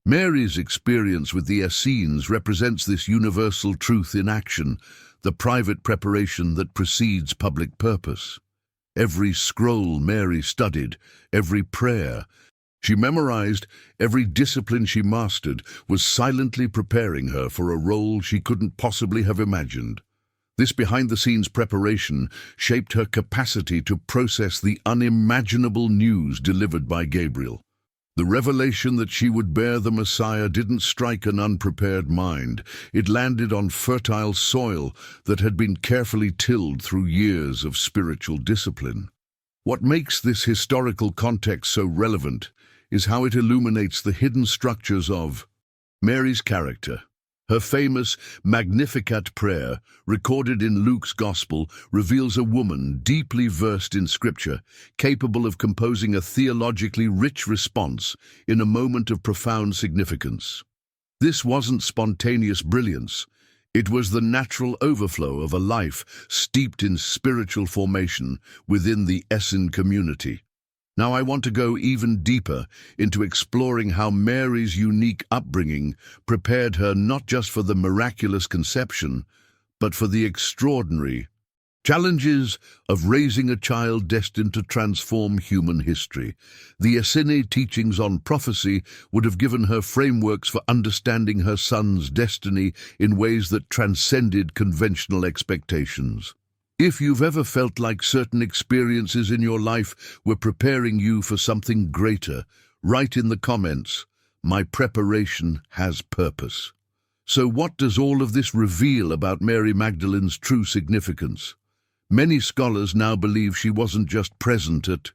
Mary's experience with the Essenes represents this universal truth in action, the private preparation that precedes public purpose. Every scroll Mary studied, every prayer she memorized, every discipline she mastered was silently preparing her for a role she couldn't possibly have imagined. This behind-the-scenes preparation shaped her capacity to process the unimaginable news delivered by Gabriel. The revelation that she would bear the Messiah didn't strike an unprepared mind. It landed on fertile soil that had been carefully tilled through years of spiritual discipline. What makes this historical context so relevant is how it illuminates the hidden structures of Mary's character. Her famous Magnificat prayer, recorded in Luke's Gospel, reveals a woman deeply versed in Scripture, capable of composing a theologically rich response in a moment of profound significance. This wasn't spontaneous brilliance. It was the natural overflow of a life steeped in spiritual formation within the Essen community. Now I want to go even deeper into exploring how Mary's unique upbringing prepared her not just for the miraculous conception, but for the extraordinary challenges of raising a child destined to transform human history. The Essene teachings on prophecy would have given her frameworks for understanding her son's destiny in ways that transcended conventional expectations. If you've ever felt like certain experiences in your life were preparing you for something greater, write in the comments, "My preparation has purpose." So what does all of this reveal about Mary Magdalene's true significance? Many scholars now believe she wasn't just present at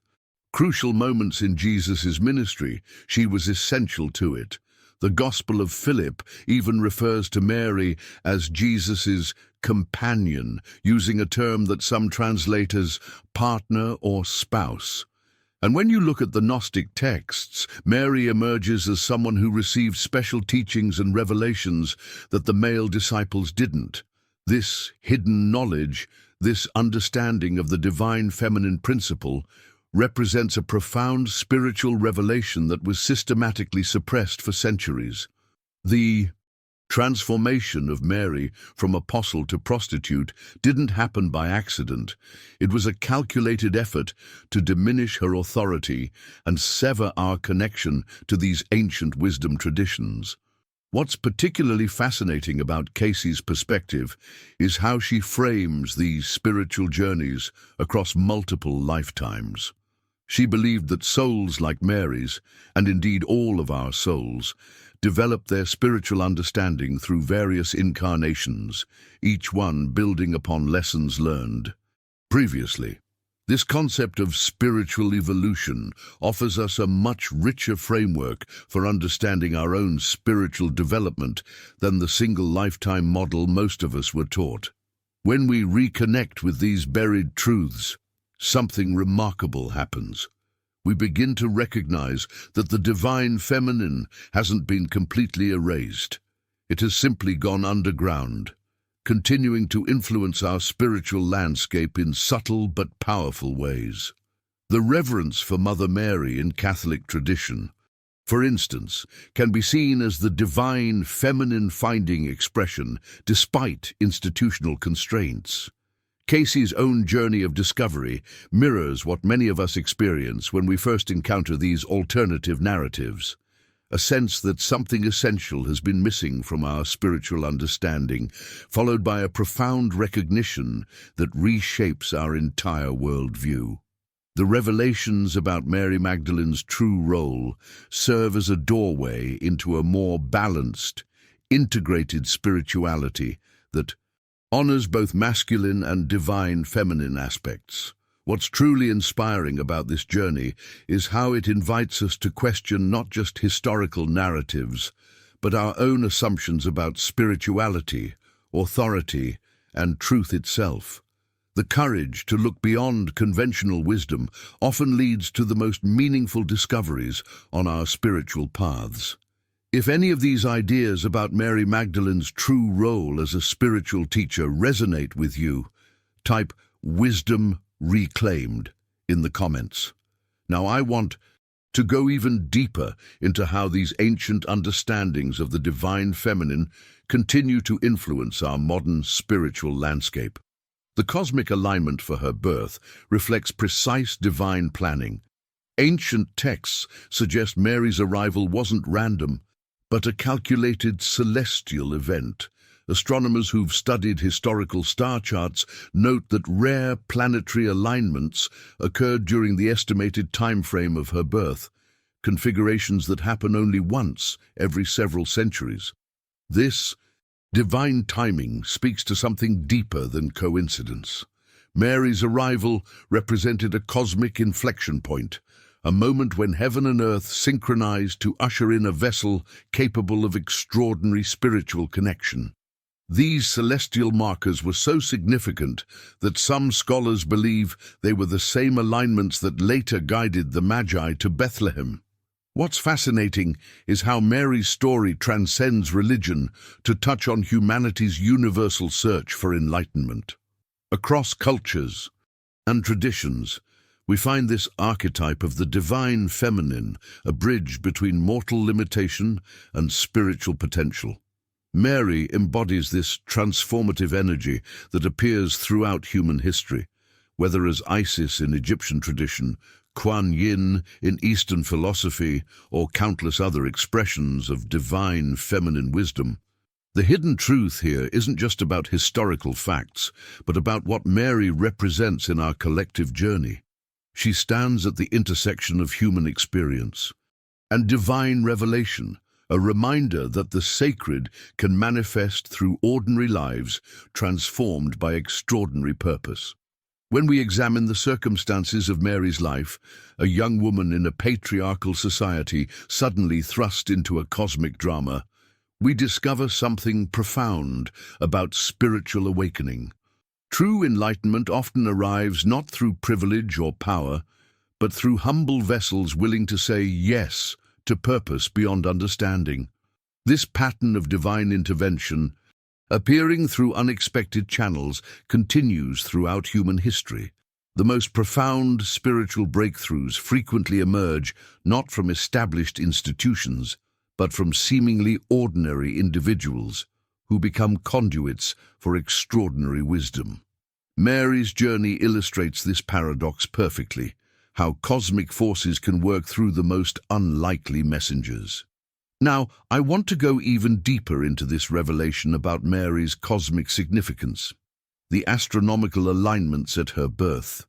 crucial moments in Jesus' ministry, she was essential to it. The Gospel of Philip even refers to Mary as Jesus' companion, using a term that some translate as partner or spouse. And when you look at the Gnostic texts, Mary emerges as someone who received special teachings and revelations that the male disciples didn't. This hidden knowledge, this understanding of the divine feminine principle, represents a profound spiritual revelation that was systematically suppressed for centuries. The transformation of Mary from apostle to prostitute didn't happen by accident. It was a calculated effort to diminish her authority and sever our connection to these ancient wisdom traditions. What's particularly fascinating about Cayce's perspective is how she frames these spiritual journeys across multiple lifetimes. She believed that souls like Mary's, and indeed all of our souls, develop their spiritual understanding through various incarnations, each one building upon lessons learned previously. This concept of spiritual evolution offers us a much richer framework for understanding our own spiritual development than the single lifetime model most of us were taught. When we reconnect with these buried truths, something remarkable happens. We begin to recognize that the divine feminine hasn't been completely erased. It has simply gone underground, continuing to influence our spiritual landscape in subtle but powerful ways. The reverence for Mother Mary in Catholic tradition, for instance, can be seen as the divine feminine finding expression despite institutional constraints. Cayce's own journey of discovery mirrors what many of us experience when we first encounter these alternative narratives. A sense that something essential has been missing from our spiritual understanding, followed by a profound recognition that reshapes our entire worldview. The revelations about Mary Magdalene's true role serve as a doorway into a more balanced, integrated spirituality that honors both masculine and divine feminine aspects. What's truly inspiring about this journey is how it invites us to question not just historical narratives, but our own assumptions about spirituality, authority, and truth itself. The courage to look beyond conventional wisdom often leads to the most meaningful discoveries on our spiritual paths. If any of these ideas about Mary Magdalene's true role as a spiritual teacher resonate with you, type "Wisdom Reclaimed" in the comments. Now I want to go even deeper into how these ancient understandings of the divine feminine continue to influence our modern spiritual landscape. The cosmic alignment for her birth reflects precise divine planning. Ancient texts suggest Mary's arrival wasn't random, but a calculated celestial event, Astronomers who've studied historical star charts note that rare planetary alignments occurred during the estimated time frame of her birth, configurations that happen only once every several centuries. This divine timing speaks to something deeper than coincidence. Mary's arrival represented a cosmic inflection point, a moment when heaven and earth synchronized to usher in a vessel capable of extraordinary spiritual connection. These celestial markers were so significant that some scholars believe they were the same alignments that later guided the Magi to Bethlehem. What's fascinating is how Mary's story transcends religion to touch on humanity's universal search for enlightenment. Across cultures and traditions, we find this archetype of the divine feminine, a bridge between mortal limitation and spiritual potential. Mary embodies this transformative energy that appears throughout human history, whether as Isis in Egyptian tradition, Kuan Yin in Eastern philosophy, or countless other expressions of divine feminine wisdom. The hidden truth here isn't just about historical facts, but about what Mary represents in our collective journey. She stands at the intersection of human experience and divine revelation, a reminder that the sacred can manifest through ordinary lives transformed by extraordinary purpose. When we examine the circumstances of Mary's life, a young woman in a patriarchal society suddenly thrust into a cosmic drama, we discover something profound about spiritual awakening. True enlightenment often arrives not through privilege or power, but through humble vessels willing to say yes to purpose beyond understanding. This pattern of divine intervention, appearing through unexpected channels, continues throughout human history. The most profound spiritual breakthroughs frequently emerge not from established institutions, but from seemingly ordinary individuals who become conduits for extraordinary wisdom. Mary's journey illustrates this paradox perfectly, how cosmic forces can work through the most unlikely messengers. Now, I want to go even deeper into this revelation about Mary's cosmic significance. The astronomical alignments at her birth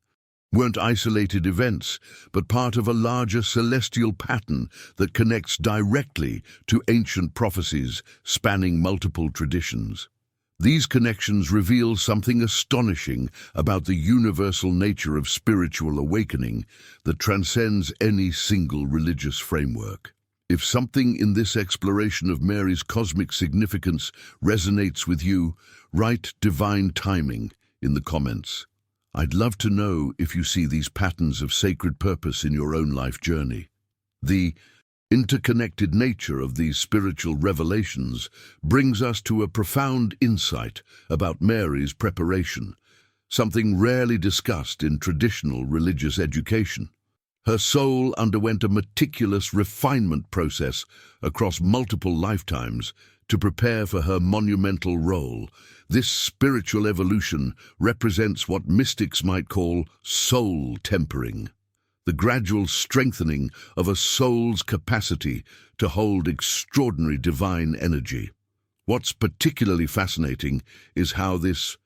weren't isolated events, but part of a larger celestial pattern that connects directly to ancient prophecies spanning multiple traditions. These connections reveal something astonishing about the universal nature of spiritual awakening that transcends any single religious framework. If something in this exploration of Mary's cosmic significance resonates with you, write divine timing in the comments. I'd love to know if you see these patterns of sacred purpose in your own life journey. The interconnected nature of these spiritual revelations brings us to a profound insight about Mary's preparation, something rarely discussed in traditional religious education. Her soul underwent a meticulous refinement process across multiple lifetimes to prepare for her monumental role. This spiritual evolution represents what mystics might call soul tempering, the gradual strengthening of a soul's capacity to hold extraordinary divine energy. What's particularly fascinating is how this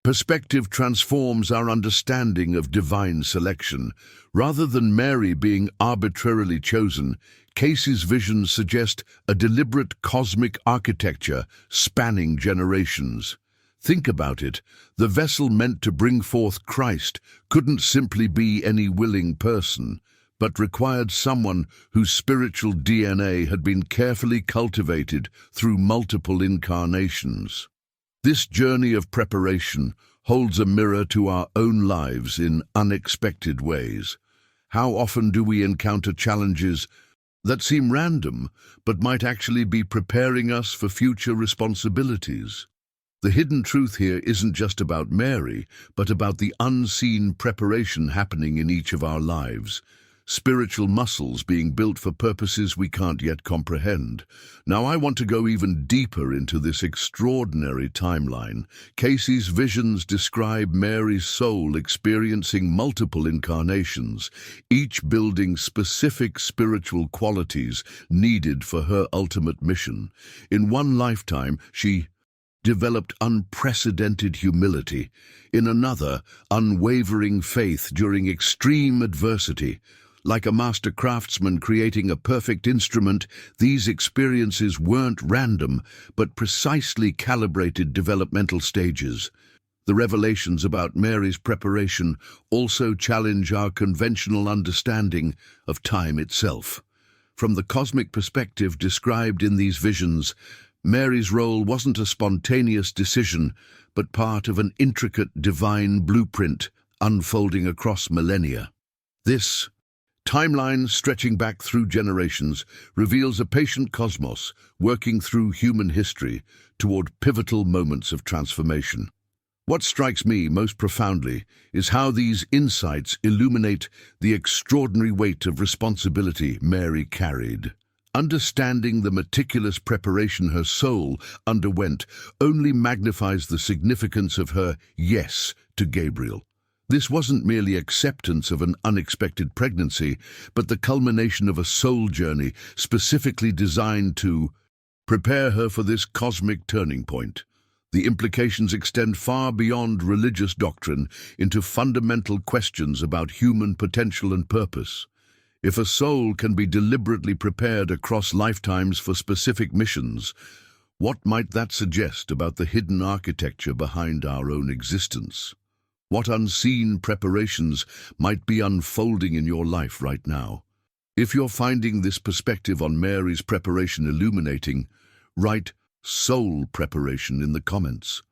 perspective transforms our understanding of divine selection. Rather than Mary being arbitrarily chosen, Cayce's visions suggest a deliberate cosmic architecture spanning generations. Think about it. The vessel meant to bring forth Christ couldn't simply be any willing person, but required someone whose spiritual DNA had been carefully cultivated through multiple incarnations. This journey of preparation holds a mirror to our own lives in unexpected ways. How often do we encounter challenges that seem random, but might actually be preparing us for future responsibilities? The hidden truth here isn't just about Mary, but about the unseen preparation happening in each of our lives. Spiritual muscles being built for purposes we can't yet comprehend. Now I want to go even deeper into this extraordinary timeline. Cayce's visions describe Mary's soul experiencing multiple incarnations, each building specific spiritual qualities needed for her ultimate mission. In one lifetime, she developed unprecedented humility. In another, unwavering faith during extreme adversity. Like a master craftsman creating a perfect instrument, these experiences weren't random, but precisely calibrated developmental stages. The revelations about Mary's preparation also challenge our conventional understanding of time itself. From the cosmic perspective described in these visions, Mary's role wasn't a spontaneous decision, but part of an intricate divine blueprint unfolding across millennia. This timeline, stretching back through generations, reveals a patient cosmos working through human history toward pivotal moments of transformation. What strikes me most profoundly is how these insights illuminate the extraordinary weight of responsibility Mary carried. Understanding the meticulous preparation her soul underwent only magnifies the significance of her yes to Gabriel. This wasn't merely acceptance of an unexpected pregnancy, but the culmination of a soul journey specifically designed to prepare her for this cosmic turning point. The implications extend far beyond religious doctrine into fundamental questions about human potential and purpose. If a soul can be deliberately prepared across lifetimes for specific missions, what might that suggest about the hidden architecture behind our own existence? What unseen preparations might be unfolding in your life right now? If you're finding this perspective on Mary's preparation illuminating, write soul preparation in the comments.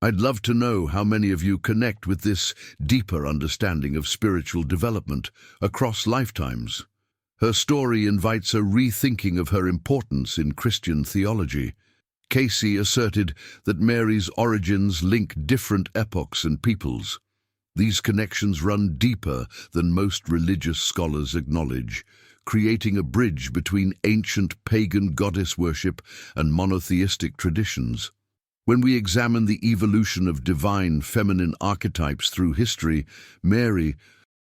I'd love to know how many of you connect with this deeper understanding of spiritual development across lifetimes. Her story invites a rethinking of her importance in Christian theology. Cayce asserted that Mary's origins link different epochs and peoples. These connections run deeper than most religious scholars acknowledge, creating a bridge between ancient pagan goddess worship and monotheistic traditions. When we examine the evolution of divine feminine archetypes through history, Mary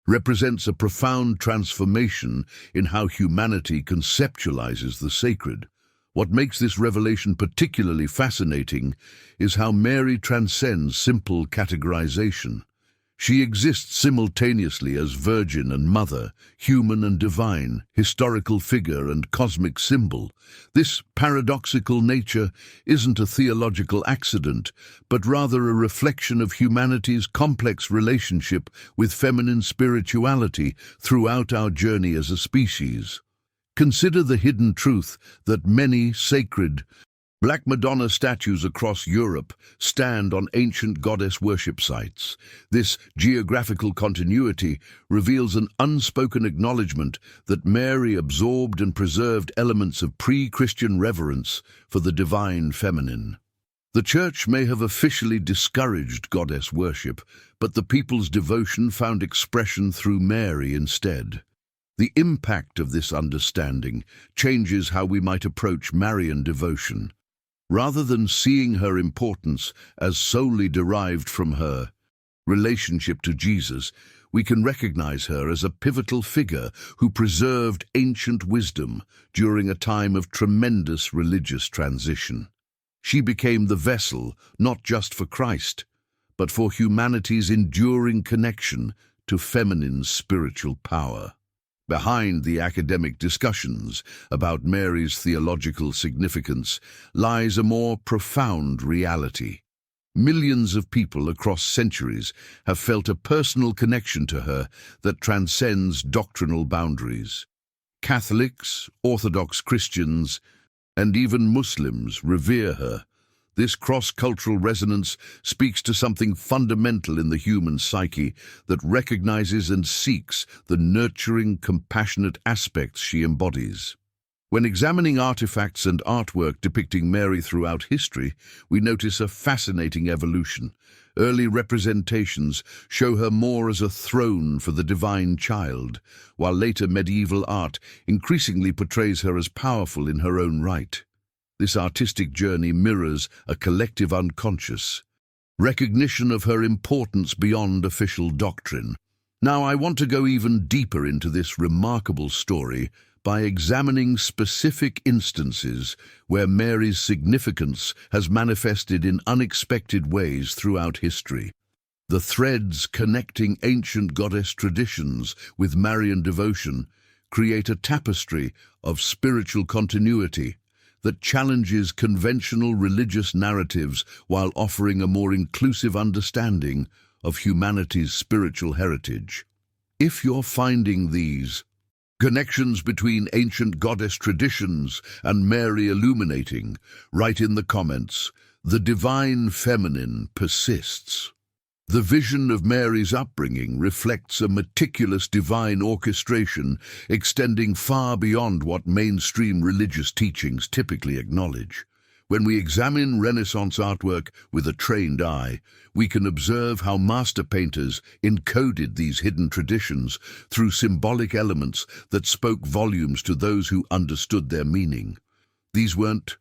represents a profound transformation in how humanity conceptualizes the sacred. What makes this revelation particularly fascinating is how Mary transcends simple categorization. She exists simultaneously as virgin and mother, human and divine, historical figure and cosmic symbol. This paradoxical nature isn't a theological accident, but rather a reflection of humanity's complex relationship with feminine spirituality throughout our journey as a species. Consider the hidden truth that many sacred Black Madonna statues across Europe stand on ancient goddess worship sites. This geographical continuity reveals an unspoken acknowledgement that Mary absorbed and preserved elements of pre-Christian reverence for the divine feminine. The Church may have officially discouraged goddess worship, but the people's devotion found expression through Mary instead. The impact of this understanding changes how we might approach Marian devotion. Rather than seeing her importance as solely derived from her relationship to Jesus, we can recognize her as a pivotal figure who preserved ancient wisdom during a time of tremendous religious transition. She became the vessel not just for Christ, but for humanity's enduring connection to feminine spiritual power. Behind the academic discussions about Mary's theological significance lies a more profound reality. Millions of people across centuries have felt a personal connection to her that transcends doctrinal boundaries. Catholics, Orthodox Christians, and even Muslims revere her. This cross-cultural resonance speaks to something fundamental in the human psyche that recognizes and seeks the nurturing, compassionate aspects she embodies. When examining artifacts and artwork depicting Mary throughout history, we notice a fascinating evolution. Early representations show her more as a throne for the divine child, while later medieval art increasingly portrays her as powerful in her own right. This artistic journey mirrors a collective unconscious recognition of her importance beyond official doctrine. Now, I want to go even deeper into this remarkable story by examining specific instances where Mary's significance has manifested in unexpected ways throughout history. The threads connecting ancient goddess traditions with Marian devotion create a tapestry of spiritual continuity that challenges conventional religious narratives while offering a more inclusive understanding of humanity's spiritual heritage. If you're finding these connections between ancient goddess traditions and Mary illuminating, write in the comments, "The divine feminine persists." The vision of Mary's upbringing reflects a meticulous divine orchestration extending far beyond what mainstream religious teachings typically acknowledge. When we examine Renaissance artwork with a trained eye, we can observe how master painters encoded these hidden traditions through symbolic elements that spoke volumes to those who understood their meaning. These weren't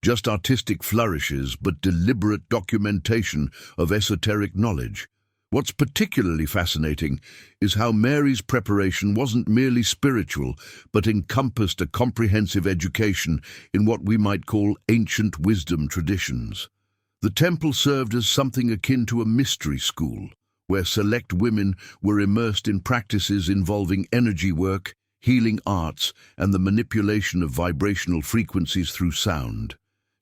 just artistic flourishes, but deliberate documentation of esoteric knowledge. What's particularly fascinating is how Mary's preparation wasn't merely spiritual, but encompassed a comprehensive education in what we might call ancient wisdom traditions. The temple served as something akin to a mystery school, where select women were immersed in practices involving energy work, healing arts, and the manipulation of vibrational frequencies through sound.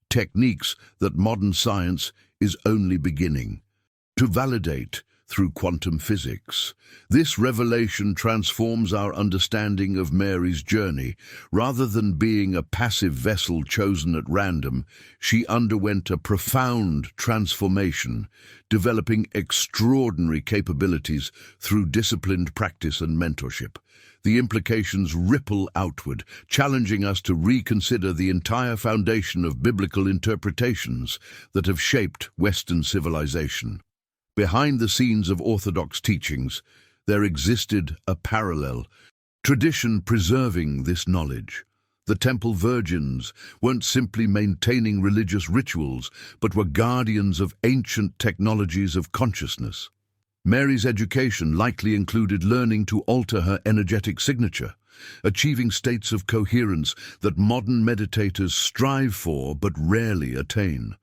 Techniques that modern science is only beginning to validate through quantum physics. This revelation transforms our understanding of Mary's journey. Rather than being a passive vessel chosen at random, she underwent a profound transformation, developing extraordinary capabilities through disciplined practice and mentorship. The implications ripple outward, challenging us to reconsider the entire foundation of biblical interpretations that have shaped Western civilization. Behind the scenes of Orthodox teachings, there existed a parallel tradition preserving this knowledge. The temple virgins weren't simply maintaining religious rituals, but were guardians of ancient technologies of consciousness. Mary's education likely included learning to alter her energetic signature, achieving states of coherence that modern meditators strive for but rarely attain.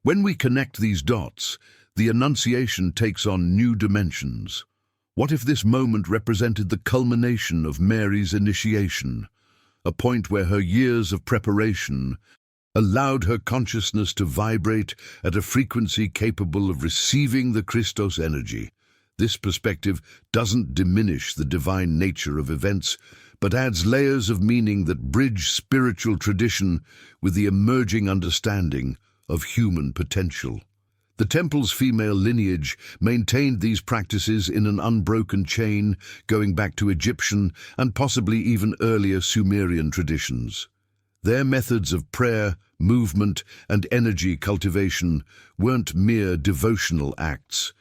When we connect these dots, the Annunciation takes on new dimensions. What if this moment represented the culmination of Mary's initiation, a point where her years of preparation allowed her consciousness to vibrate at a frequency capable of receiving the Christos energy? This perspective doesn't diminish the divine nature of events, but adds layers of meaning that bridge spiritual tradition with the emerging understanding of human potential. The temple's female lineage maintained these practices in an unbroken chain, going back to Egyptian and possibly even earlier Sumerian traditions. Their methods of prayer, movement, and energy cultivation weren't mere devotional acts,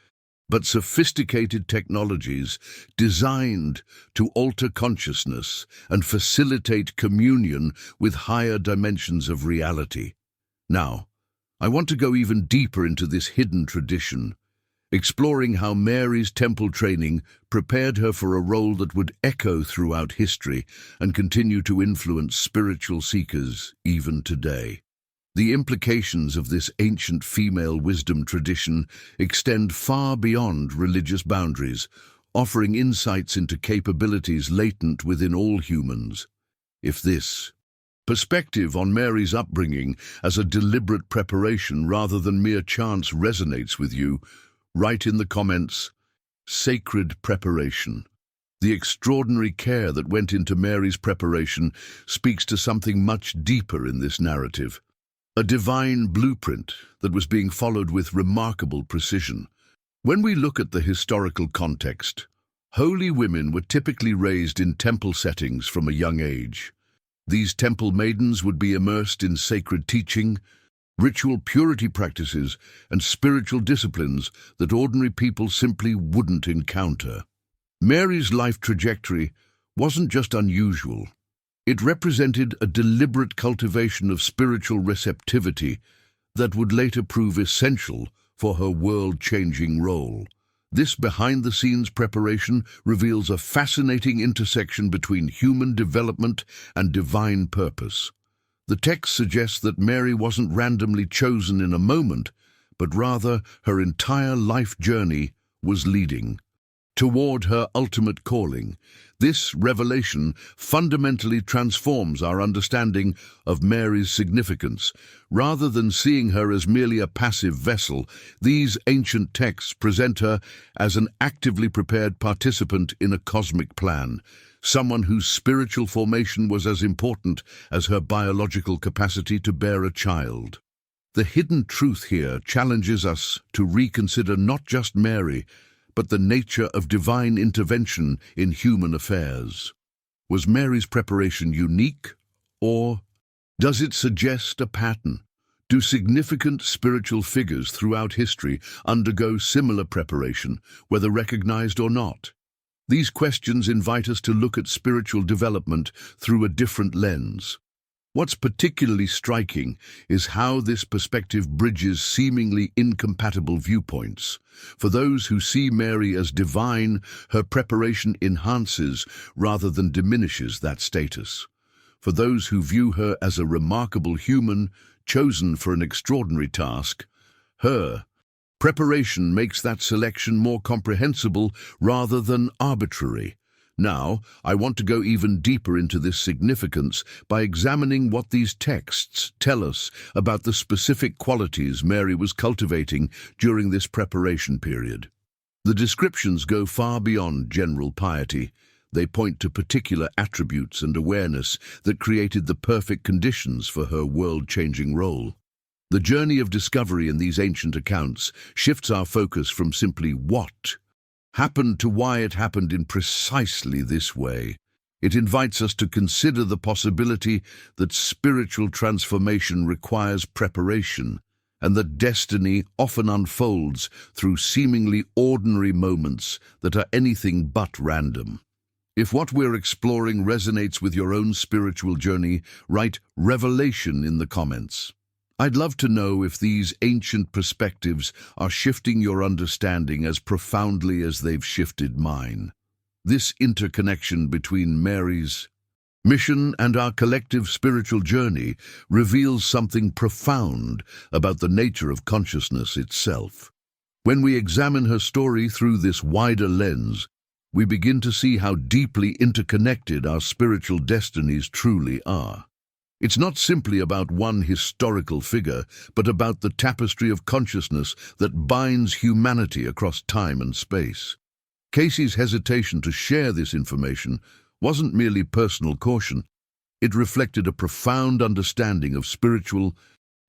but sophisticated technologies designed to alter consciousness and facilitate communion with higher dimensions of reality. Now, I want to go even deeper into this hidden tradition, exploring how Mary's temple training prepared her for a role that would echo throughout history and continue to influence spiritual seekers even today. The implications of this ancient female wisdom tradition extend far beyond religious boundaries, offering insights into capabilities latent within all humans. If this perspective on Mary's upbringing as a deliberate preparation rather than mere chance resonates with you, write in the comments, "Sacred preparation." The extraordinary care that went into Mary's preparation speaks to something much deeper in this narrative. A divine blueprint that was being followed with remarkable precision. When we look at the historical context, holy women were typically raised in temple settings from a young age. These temple maidens would be immersed in sacred teaching, ritual purity practices, and spiritual disciplines that ordinary people simply wouldn't encounter. Mary's life trajectory wasn't just unusual. It represented a deliberate cultivation of spiritual receptivity that would later prove essential for her world-changing role. This behind-the-scenes preparation reveals a fascinating intersection between human development and divine purpose. The text suggests that Mary wasn't randomly chosen in a moment, but rather her entire life journey was leading toward her ultimate calling. This revelation fundamentally transforms our understanding of Mary's significance. Rather than seeing her as merely a passive vessel, these ancient texts present her as an actively prepared participant in a cosmic plan, someone whose spiritual formation was as important as her biological capacity to bear a child. The hidden truth here challenges us to reconsider not just Mary, but the nature of divine intervention in human affairs. Was Mary's preparation unique, or does it suggest a pattern? Do significant spiritual figures throughout history undergo similar preparation, whether recognized or not? These questions invite us to look at spiritual development through a different lens. What's particularly striking is how this perspective bridges seemingly incompatible viewpoints. For those who see Mary as divine, her preparation enhances rather than diminishes that status. For those who view her as a remarkable human, chosen for an extraordinary task, her preparation makes that selection more comprehensible rather than arbitrary. Now, I want to go even deeper into this significance by examining what these texts tell us about the specific qualities Mary was cultivating during this preparation period. The descriptions go far beyond general piety. They point to particular attributes and awareness that created the perfect conditions for her world-changing role. The journey of discovery in these ancient accounts shifts our focus from simply what happened to why it happened in precisely this way. It invites us to consider the possibility that spiritual transformation requires preparation, and that destiny often unfolds through seemingly ordinary moments that are anything but random. If what we're exploring resonates with your own spiritual journey, write "Revelation" in the comments. I'd love to know if these ancient perspectives are shifting your understanding as profoundly as they've shifted mine. This interconnection between Mary's mission and our collective spiritual journey reveals something profound about the nature of consciousness itself. When we examine her story through this wider lens, we begin to see how deeply interconnected our spiritual destinies truly are. It's not simply about one historical figure, but about the tapestry of consciousness that binds humanity across time and space. Cayce's hesitation to share this information wasn't merely personal caution. It reflected a profound understanding of spiritual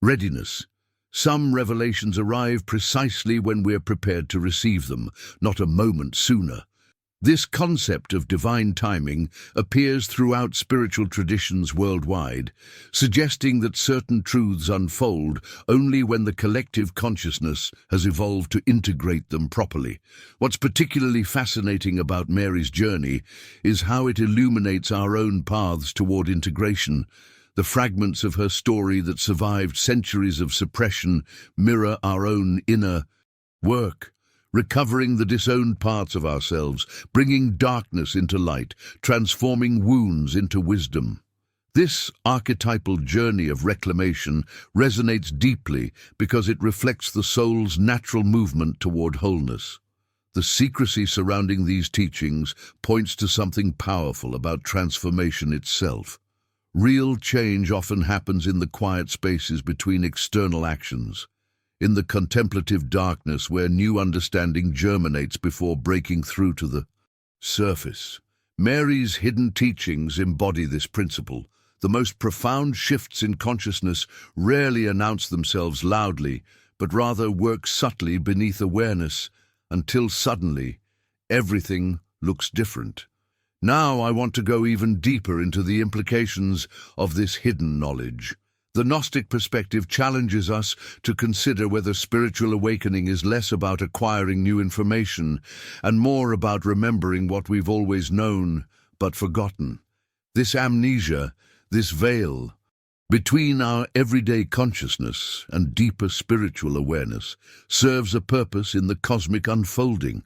readiness. Some revelations arrive precisely when we're prepared to receive them, not a moment sooner. This concept of divine timing appears throughout spiritual traditions worldwide, suggesting that certain truths unfold only when the collective consciousness has evolved to integrate them properly. What's particularly fascinating about Mary's journey is how it illuminates our own paths toward integration. The fragments of her story that survived centuries of suppression mirror our own inner work, recovering the disowned parts of ourselves, bringing darkness into light, transforming wounds into wisdom. This archetypal journey of reclamation resonates deeply because it reflects the soul's natural movement toward wholeness. The secrecy surrounding these teachings points to something powerful about transformation itself. Real change often happens in the quiet spaces between external actions, in the contemplative darkness where new understanding germinates before breaking through to the surface. Mary's hidden teachings embody this principle. The most profound shifts in consciousness rarely announce themselves loudly, but rather work subtly beneath awareness until suddenly everything looks different. Now I want to go even deeper into the implications of this hidden knowledge. The Gnostic perspective challenges us to consider whether spiritual awakening is less about acquiring new information and more about remembering what we've always known but forgotten. This amnesia, this veil between our everyday consciousness and deeper spiritual awareness serves a purpose in the cosmic unfolding.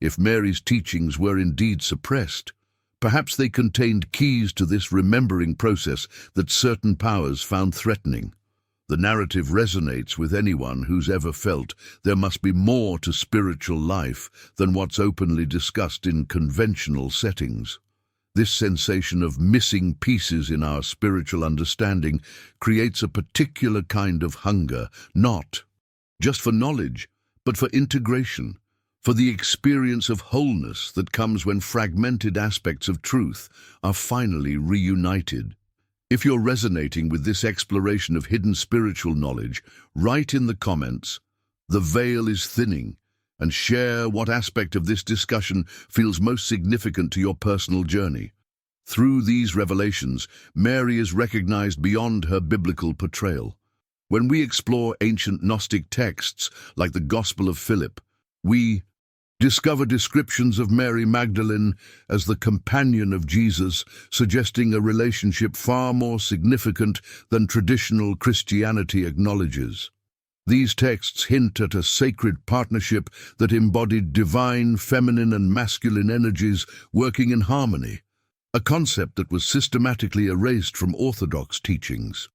If Mary's teachings were indeed suppressed, perhaps they contained keys to this remembering process that certain powers found threatening. The narrative resonates with anyone who's ever felt there must be more to spiritual life than what's openly discussed in conventional settings. This sensation of missing pieces in our spiritual understanding creates a particular kind of hunger, not just for knowledge, but for integration, for the experience of wholeness that comes when fragmented aspects of truth are finally reunited. If you're resonating with this exploration of hidden spiritual knowledge, write in the comments, "The veil is thinning," and share what aspect of this discussion feels most significant to your personal journey. Through these revelations, Mary is recognized beyond her biblical portrayal. When we explore ancient Gnostic texts like the Gospel of Philip, we discover descriptions of Mary Magdalene as the companion of Jesus, suggesting a relationship far more significant than traditional Christianity acknowledges. These texts hint at a sacred partnership that embodied divine feminine and masculine energies working in harmony, a concept that was systematically erased from Orthodox teachings.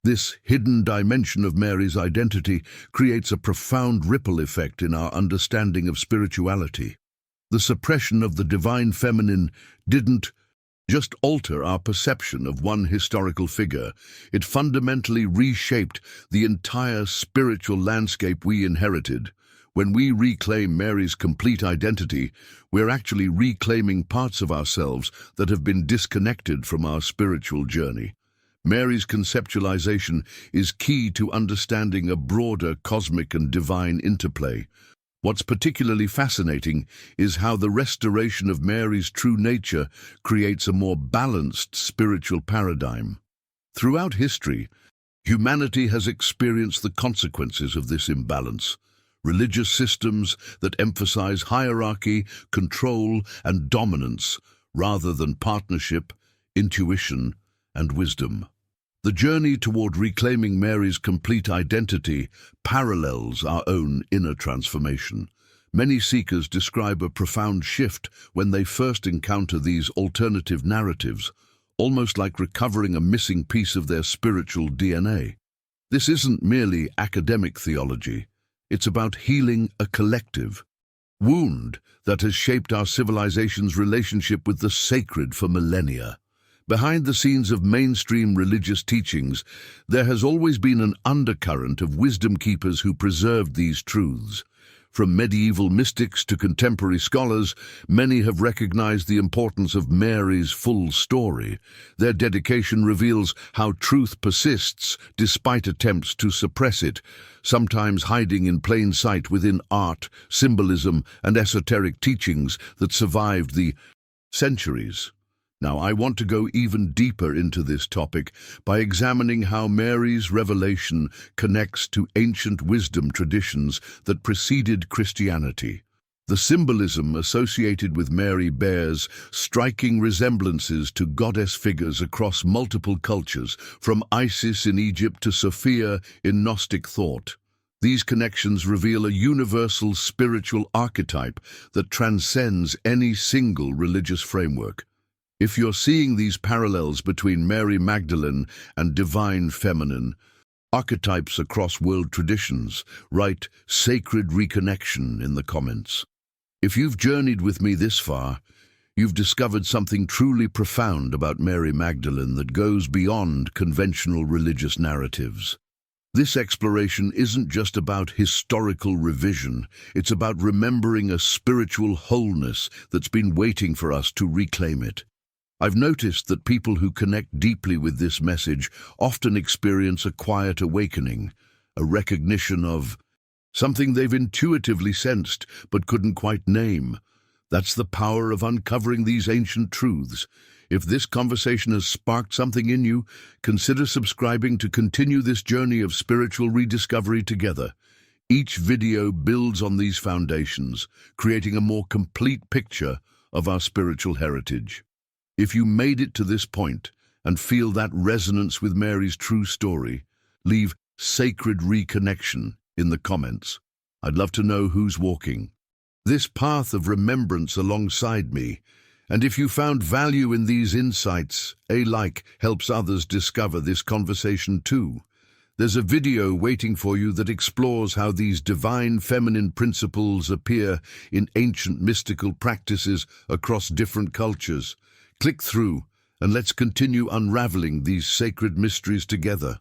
This hidden dimension of Mary's identity creates a profound ripple effect in our understanding of spirituality. The suppression of the divine feminine didn't just alter our perception of one historical figure, it fundamentally reshaped the entire spiritual landscape we inherited. When we reclaim Mary's complete identity, we're actually reclaiming parts of ourselves that have been disconnected from our spiritual journey. Mary's conceptualization is key to understanding a broader cosmic and divine interplay. What's particularly fascinating is how the restoration of Mary's true nature creates a more balanced spiritual paradigm. Throughout history, humanity has experienced the consequences of this imbalance. Religious systems that emphasize hierarchy, control, and dominance rather than partnership, intuition, and wisdom. The journey toward reclaiming Mary's complete identity parallels our own inner transformation. Many seekers describe a profound shift when they first encounter these alternative narratives, almost like recovering a missing piece of their spiritual DNA. This isn't merely academic theology, it's about healing a collective wound that has shaped our civilization's relationship with the sacred for millennia. Behind the scenes of mainstream religious teachings, there has always been an undercurrent of wisdom keepers who preserved these truths. From medieval mystics to contemporary scholars, many have recognized the importance of Mary's full story. Their dedication reveals how truth persists despite attempts to suppress it, sometimes hiding in plain sight within art, symbolism, and esoteric teachings that survived the centuries. Now, I want to go even deeper into this topic by examining how Mary's revelation connects to ancient wisdom traditions that preceded Christianity. The symbolism associated with Mary bears striking resemblances to goddess figures across multiple cultures, from Isis in Egypt to Sophia in Gnostic thought. These connections reveal a universal spiritual archetype that transcends any single religious framework. If you're seeing these parallels between Mary Magdalene and divine feminine archetypes across world traditions, write "sacred reconnection" in the comments. If you've journeyed with me this far, you've discovered something truly profound about Mary Magdalene that goes beyond conventional religious narratives. This exploration isn't just about historical revision, it's about remembering a spiritual wholeness that's been waiting for us to reclaim it. I've noticed that people who connect deeply with this message often experience a quiet awakening, a recognition of something they've intuitively sensed but couldn't quite name. That's the power of uncovering these ancient truths. If this conversation has sparked something in you, consider subscribing to continue this journey of spiritual rediscovery together. Each video builds on these foundations, creating a more complete picture of our spiritual heritage. If you made it to this point and feel that resonance with Mary's true story, leave "sacred reconnection" in the comments. I'd love to know who's walking this path of remembrance alongside me. And if you found value in these insights, a like helps others discover this conversation too. There's a video waiting for you that explores how these divine feminine principles appear in ancient mystical practices across different cultures. Click through and let's continue unraveling these sacred mysteries together.